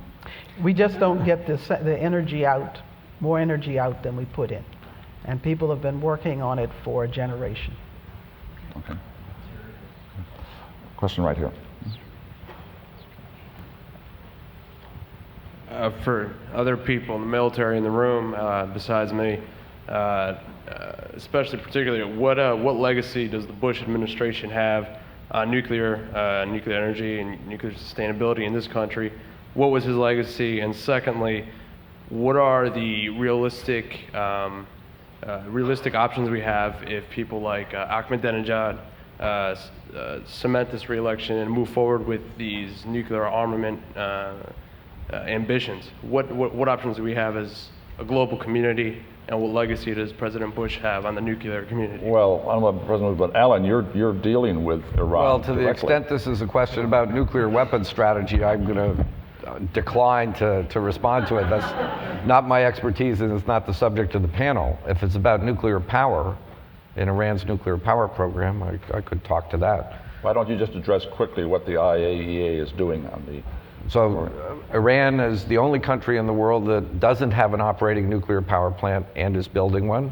We just don't get the energy out, more energy out than we put in. And people have been working on it for a generation. Okay. Question right here. For other people in the military in the room besides me, especially particularly, what legacy does the Bush administration have on nuclear energy and nuclear sustainability in this country? What was his legacy? And secondly, what are the realistic options we have if people like Ahmadinejad cement this re-election and move forward with these nuclear armament ambitions? What options do we have as a global community, and what legacy does President Bush have on the nuclear community? Well, I don't know about President Bush, but Alan, you're dealing with Iran. Well, to directly. the extent this is a question about nuclear weapons strategy, I'm going to decline to respond to it. That's not my expertise, and it's not the subject of the panel. If it's about nuclear power in Iran's nuclear power program, I could talk to that. Why don't you just address quickly what the IAEA is doing on the So Iran is the only country in the world that doesn't have an operating nuclear power plant and is building one.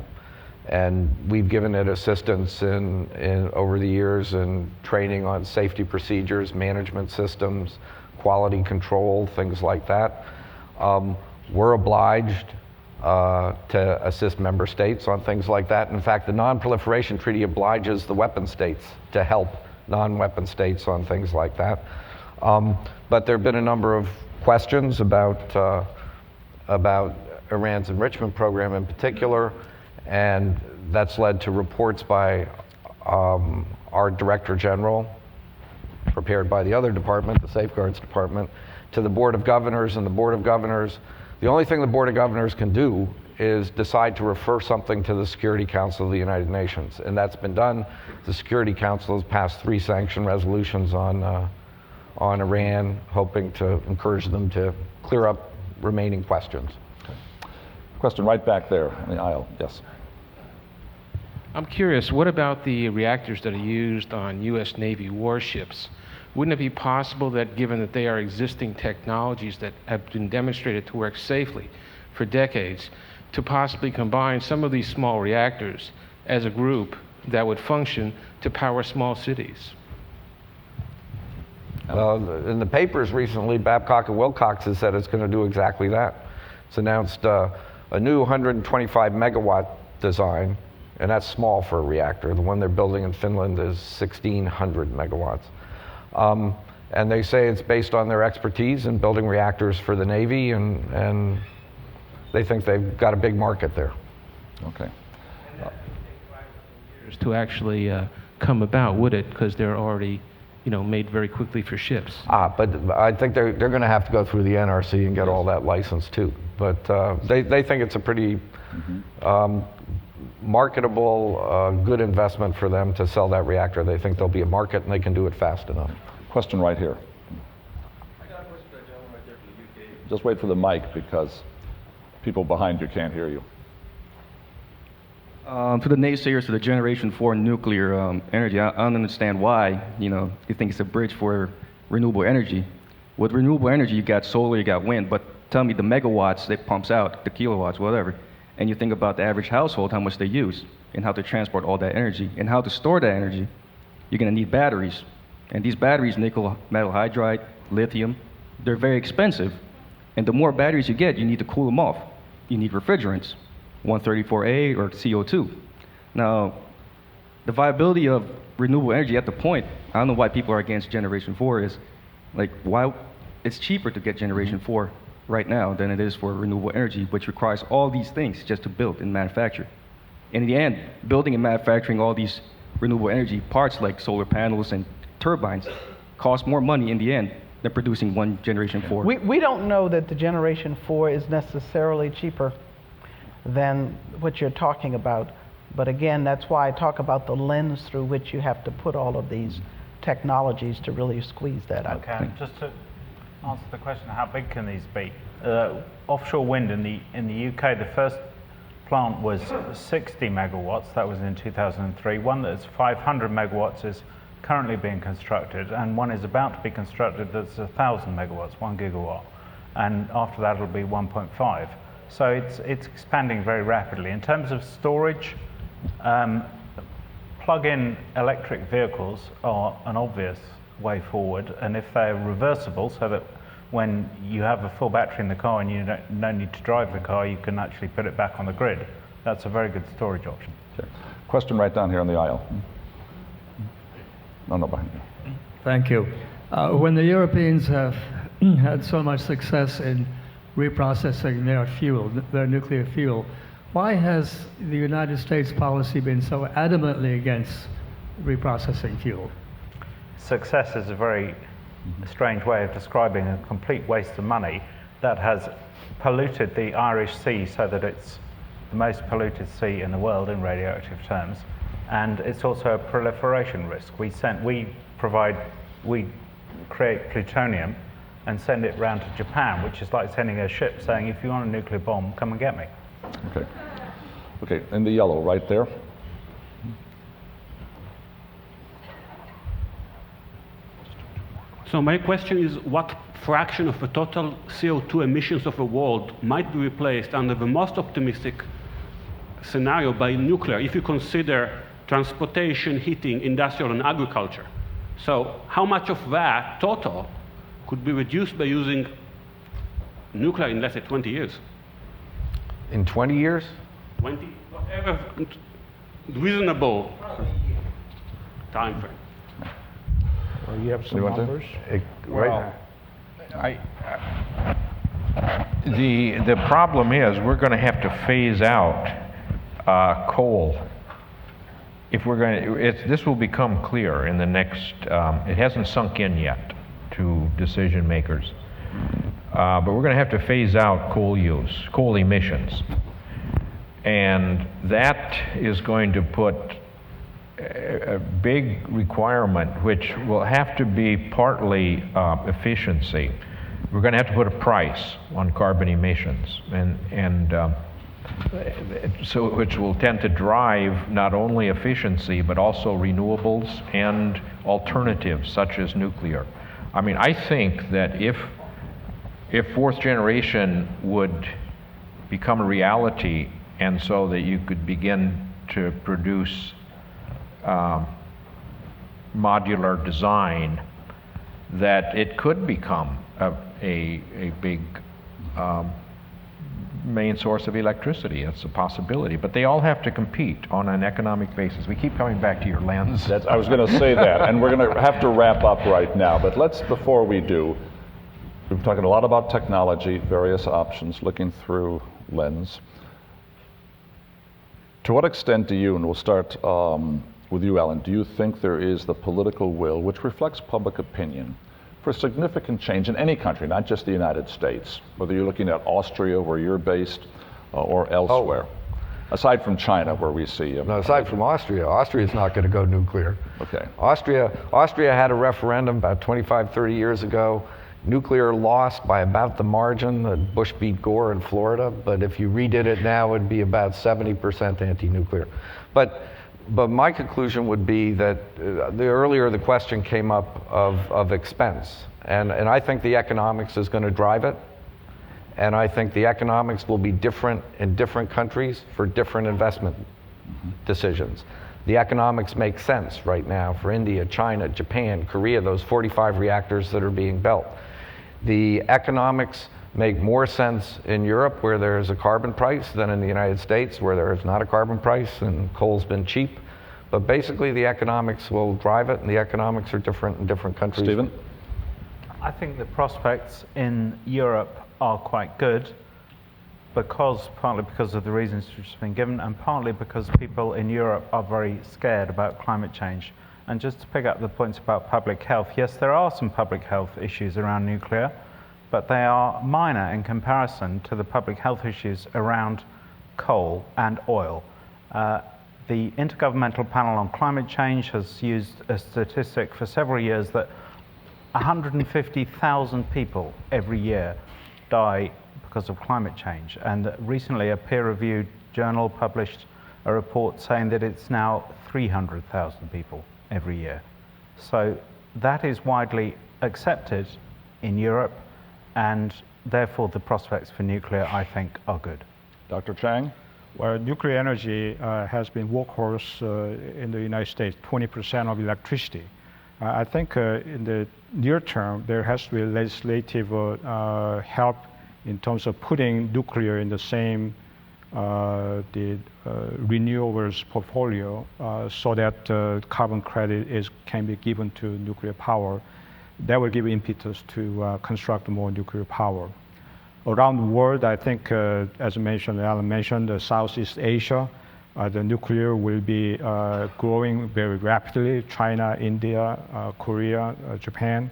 And we've given it assistance over the years in training on safety procedures, management systems, quality control, things like that. We're obliged to assist member states on things like that. In fact, the Non-Proliferation Treaty obliges the weapon states to help non-weapon states on things like that. But there have been a number of questions about Iran's enrichment program in particular, and that's led to reports by our Director General, prepared by the other department, the Safeguards Department, to the Board of Governors, and the Board of Governors, the only thing the Board of Governors can do is decide to refer something to the Security Council of the United Nations, and that's been done. The Security Council has passed 3 sanction resolutions on Iran, hoping to encourage them to clear up remaining questions. Question right back there in the aisle, yes. I'm curious, what about the reactors that are used on U.S. Navy warships? Wouldn't it be possible that, given that they are existing technologies that have been demonstrated to work safely for decades, to possibly combine some of these small reactors as a group that would function to power small cities? In the papers recently, Babcock & Wilcox has said it's going to do exactly that. It's announced a new 125 megawatt design, and that's small for a reactor. The one they're building in Finland is 1,600 megawatts. And they say it's based on their expertise in building reactors for the Navy, and they think they've got a big market there. Okay. To actually come about, would it? Because they're already, made very quickly for ships. But I think they're going to have to go through the NRC and get all that license too. But they think it's a pretty marketable, good investment for them to sell that reactor. They think there'll be a market and they can do it fast enough. Question right here. I got a question for the gentleman right there from the UK. Just wait for the mic because people behind you can't hear you. To the naysayers to the Generation 4 nuclear energy, I don't understand why, you think it's a bridge for renewable energy. With renewable energy, you got solar, you got wind, but tell me the megawatts it pumps out, the kilowatts, whatever, and you think about the average household, how much they use, and how to transport all that energy, and how to store that energy, you're going to need batteries. And these batteries, nickel metal hydride, lithium, they're very expensive. And the more batteries you get, you need to cool them off. You need refrigerants. 134A or CO2. Now, the viability of renewable energy at the point, I don't know why people are against Generation 4 is, why it's cheaper to get Generation 4 right now than it is for renewable energy, which requires all these things just to build and manufacture. In the end, building and manufacturing all these renewable energy parts like solar panels and turbines cost more money in the end than producing one Generation 4. We don't know that the Generation 4 is necessarily cheaper than what you're talking about. But again, that's why I talk about the lens through which you have to put all of these technologies to really squeeze that out. Okay, just to answer the question, how big can these be? Offshore wind in the UK, the first plant was 60 megawatts, that was in 2003. One that's 500 megawatts is currently being constructed, and one is about to be constructed that's 1,000 megawatts, 1 gigawatt. And after that it'll be 1.5. So it's expanding very rapidly. In terms of storage, plug-in electric vehicles are an obvious way forward, and if they're reversible, so that when you have a full battery in the car and you don't need to drive the car, you can actually put it back on the grid. That's a very good storage option. Okay. Question right down here in the aisle. No, behind you. Thank you. When the Europeans have had so much success in reprocessing their fuel, their nuclear fuel, why has the United States policy been so adamantly against reprocessing fuel? Success is a very strange way of describing a complete waste of money that has polluted the Irish Sea so that it's the most polluted sea in the world in radioactive terms, and it's also a proliferation risk. We create plutonium and send it round to Japan, which is like sending a ship saying, if you want a nuclear bomb, come and get me. Okay. Okay, in the yellow, right there. So my question is, what fraction of the total CO2 emissions of the world might be replaced under the most optimistic scenario by nuclear, if you consider transportation, heating, industrial, and agriculture? So how much of that total could be reduced by using nuclear in, let's say, 20 years? In 20 years? 20, whatever reasonable time frame. Well, you have some numbers? Right. The problem is we're going to have to phase out coal. If we're going to, this will become clear in the next, it hasn't sunk in yet to decision makers. But we're going to have to phase out coal use, coal emissions. And that is going to put a big requirement, which will have to be partly efficiency. We're going to have to put a price on carbon emissions, so which will tend to drive not only efficiency but also renewables and alternatives such as nuclear. I mean, I think that if fourth generation would become a reality, and so that you could begin to produce modular design, that it could become a big main source of electricity. It's a possibility, but they all have to compete on an economic basis. We keep coming back to your lens. I was going to say that, and we're going to have to wrap up right now, but let's, before we do, we've been talking a lot about technology, various options, looking through lens. To what extent do you, and we'll start with you, Alan, do you think there is the political will, which reflects public opinion, for significant change in any country, not just the United States, whether you're looking at Austria, where you're based, or elsewhere, aside from China, where we see... No, aside from Austria. Austria's not going to go nuclear. Okay. Austria had a referendum about 25, 30 years ago. Nuclear lost by about the margin that Bush beat Gore in Florida, but if you redid it now, it'd be about 70% anti-nuclear. But my conclusion would be that earlier the question came up of expense, and I think the economics is going to drive it, and I think the economics will be different in different countries for different investment decisions. The economics make sense right now for India, China, Japan, Korea, those 45 reactors that are being built. The economics make more sense in Europe, where there's a carbon price, than in the United States, where there is not a carbon price and coal's been cheap. But basically the economics will drive it, and the economics are different in different countries. Stephen? I think the prospects in Europe are quite good, partly because of the reasons which have been given, and partly because people in Europe are very scared about climate change. And just to pick up the points about public health, yes, there are some public health issues around nuclear, but they are minor in comparison to the public health issues around coal and oil. The Intergovernmental Panel on Climate Change has used a statistic for several years that 150,000 people every year die because of climate change. And recently a peer-reviewed journal published a report saying that it's now 300,000 people every year. So that is widely accepted in Europe, and therefore the prospects for nuclear, I think, are good. Dr. Chang? Well, nuclear energy has been workhorse in the United States, 20% of electricity. I think in the near term, there has to be legislative help in terms of putting nuclear in the same renewables portfolio, so that carbon credit can be given to nuclear power. That will give impetus to construct more nuclear power. Around the world, I think, as Alan mentioned, Southeast Asia, the nuclear will be growing very rapidly. China, India, Korea, Japan.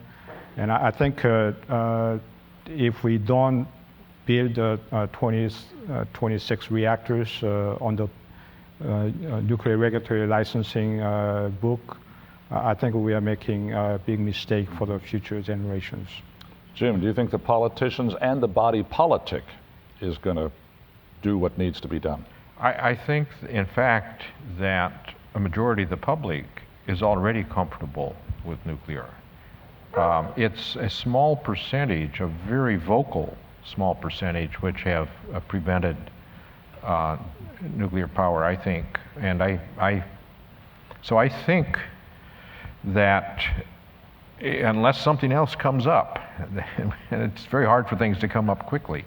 And I think if we don't build 26 reactors on the nuclear regulatory licensing book, I think we are making a big mistake for the future generations. Jim, do you think the politicians and the body politic is going to do what needs to be done? I think, in fact, that a majority of the public is already comfortable with nuclear. It's a small percentage, a very vocal small percentage, which have prevented nuclear power, I think. And so I think that unless something else comes up, and it's very hard for things to come up quickly,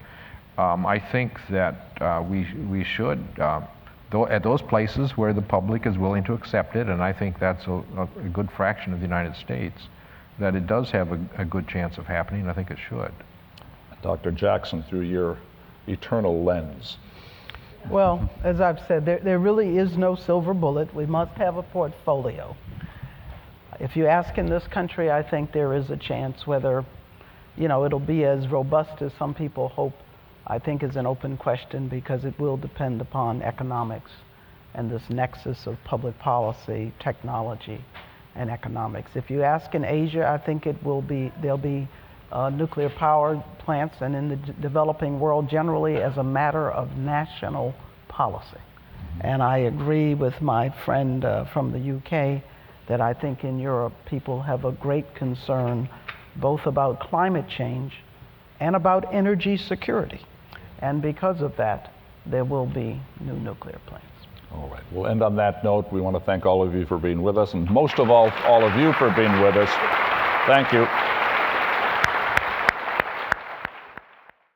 I think that we should, at those places where the public is willing to accept it, and I think that's a good fraction of the United States, that it does have a good chance of happening. I think it should. Dr. Jackson, through your eternal lens. Well, as I've said, there really is no silver bullet. We must have a portfolio. If you ask in this country, I think there is a chance. Whether, it'll be as robust as some people hope, I think is an open question, because it will depend upon economics and this nexus of public policy, technology, and economics. If you ask in Asia, I think there'll be nuclear power plants, and in the developing world generally, as a matter of national policy. And I agree with my friend from the UK that I think in Europe people have a great concern both about climate change and about energy security. And because of that, there will be new nuclear plants. All right, we'll end on that note. We want to thank all of you for being with us, and most of all of you for being with us. Thank you.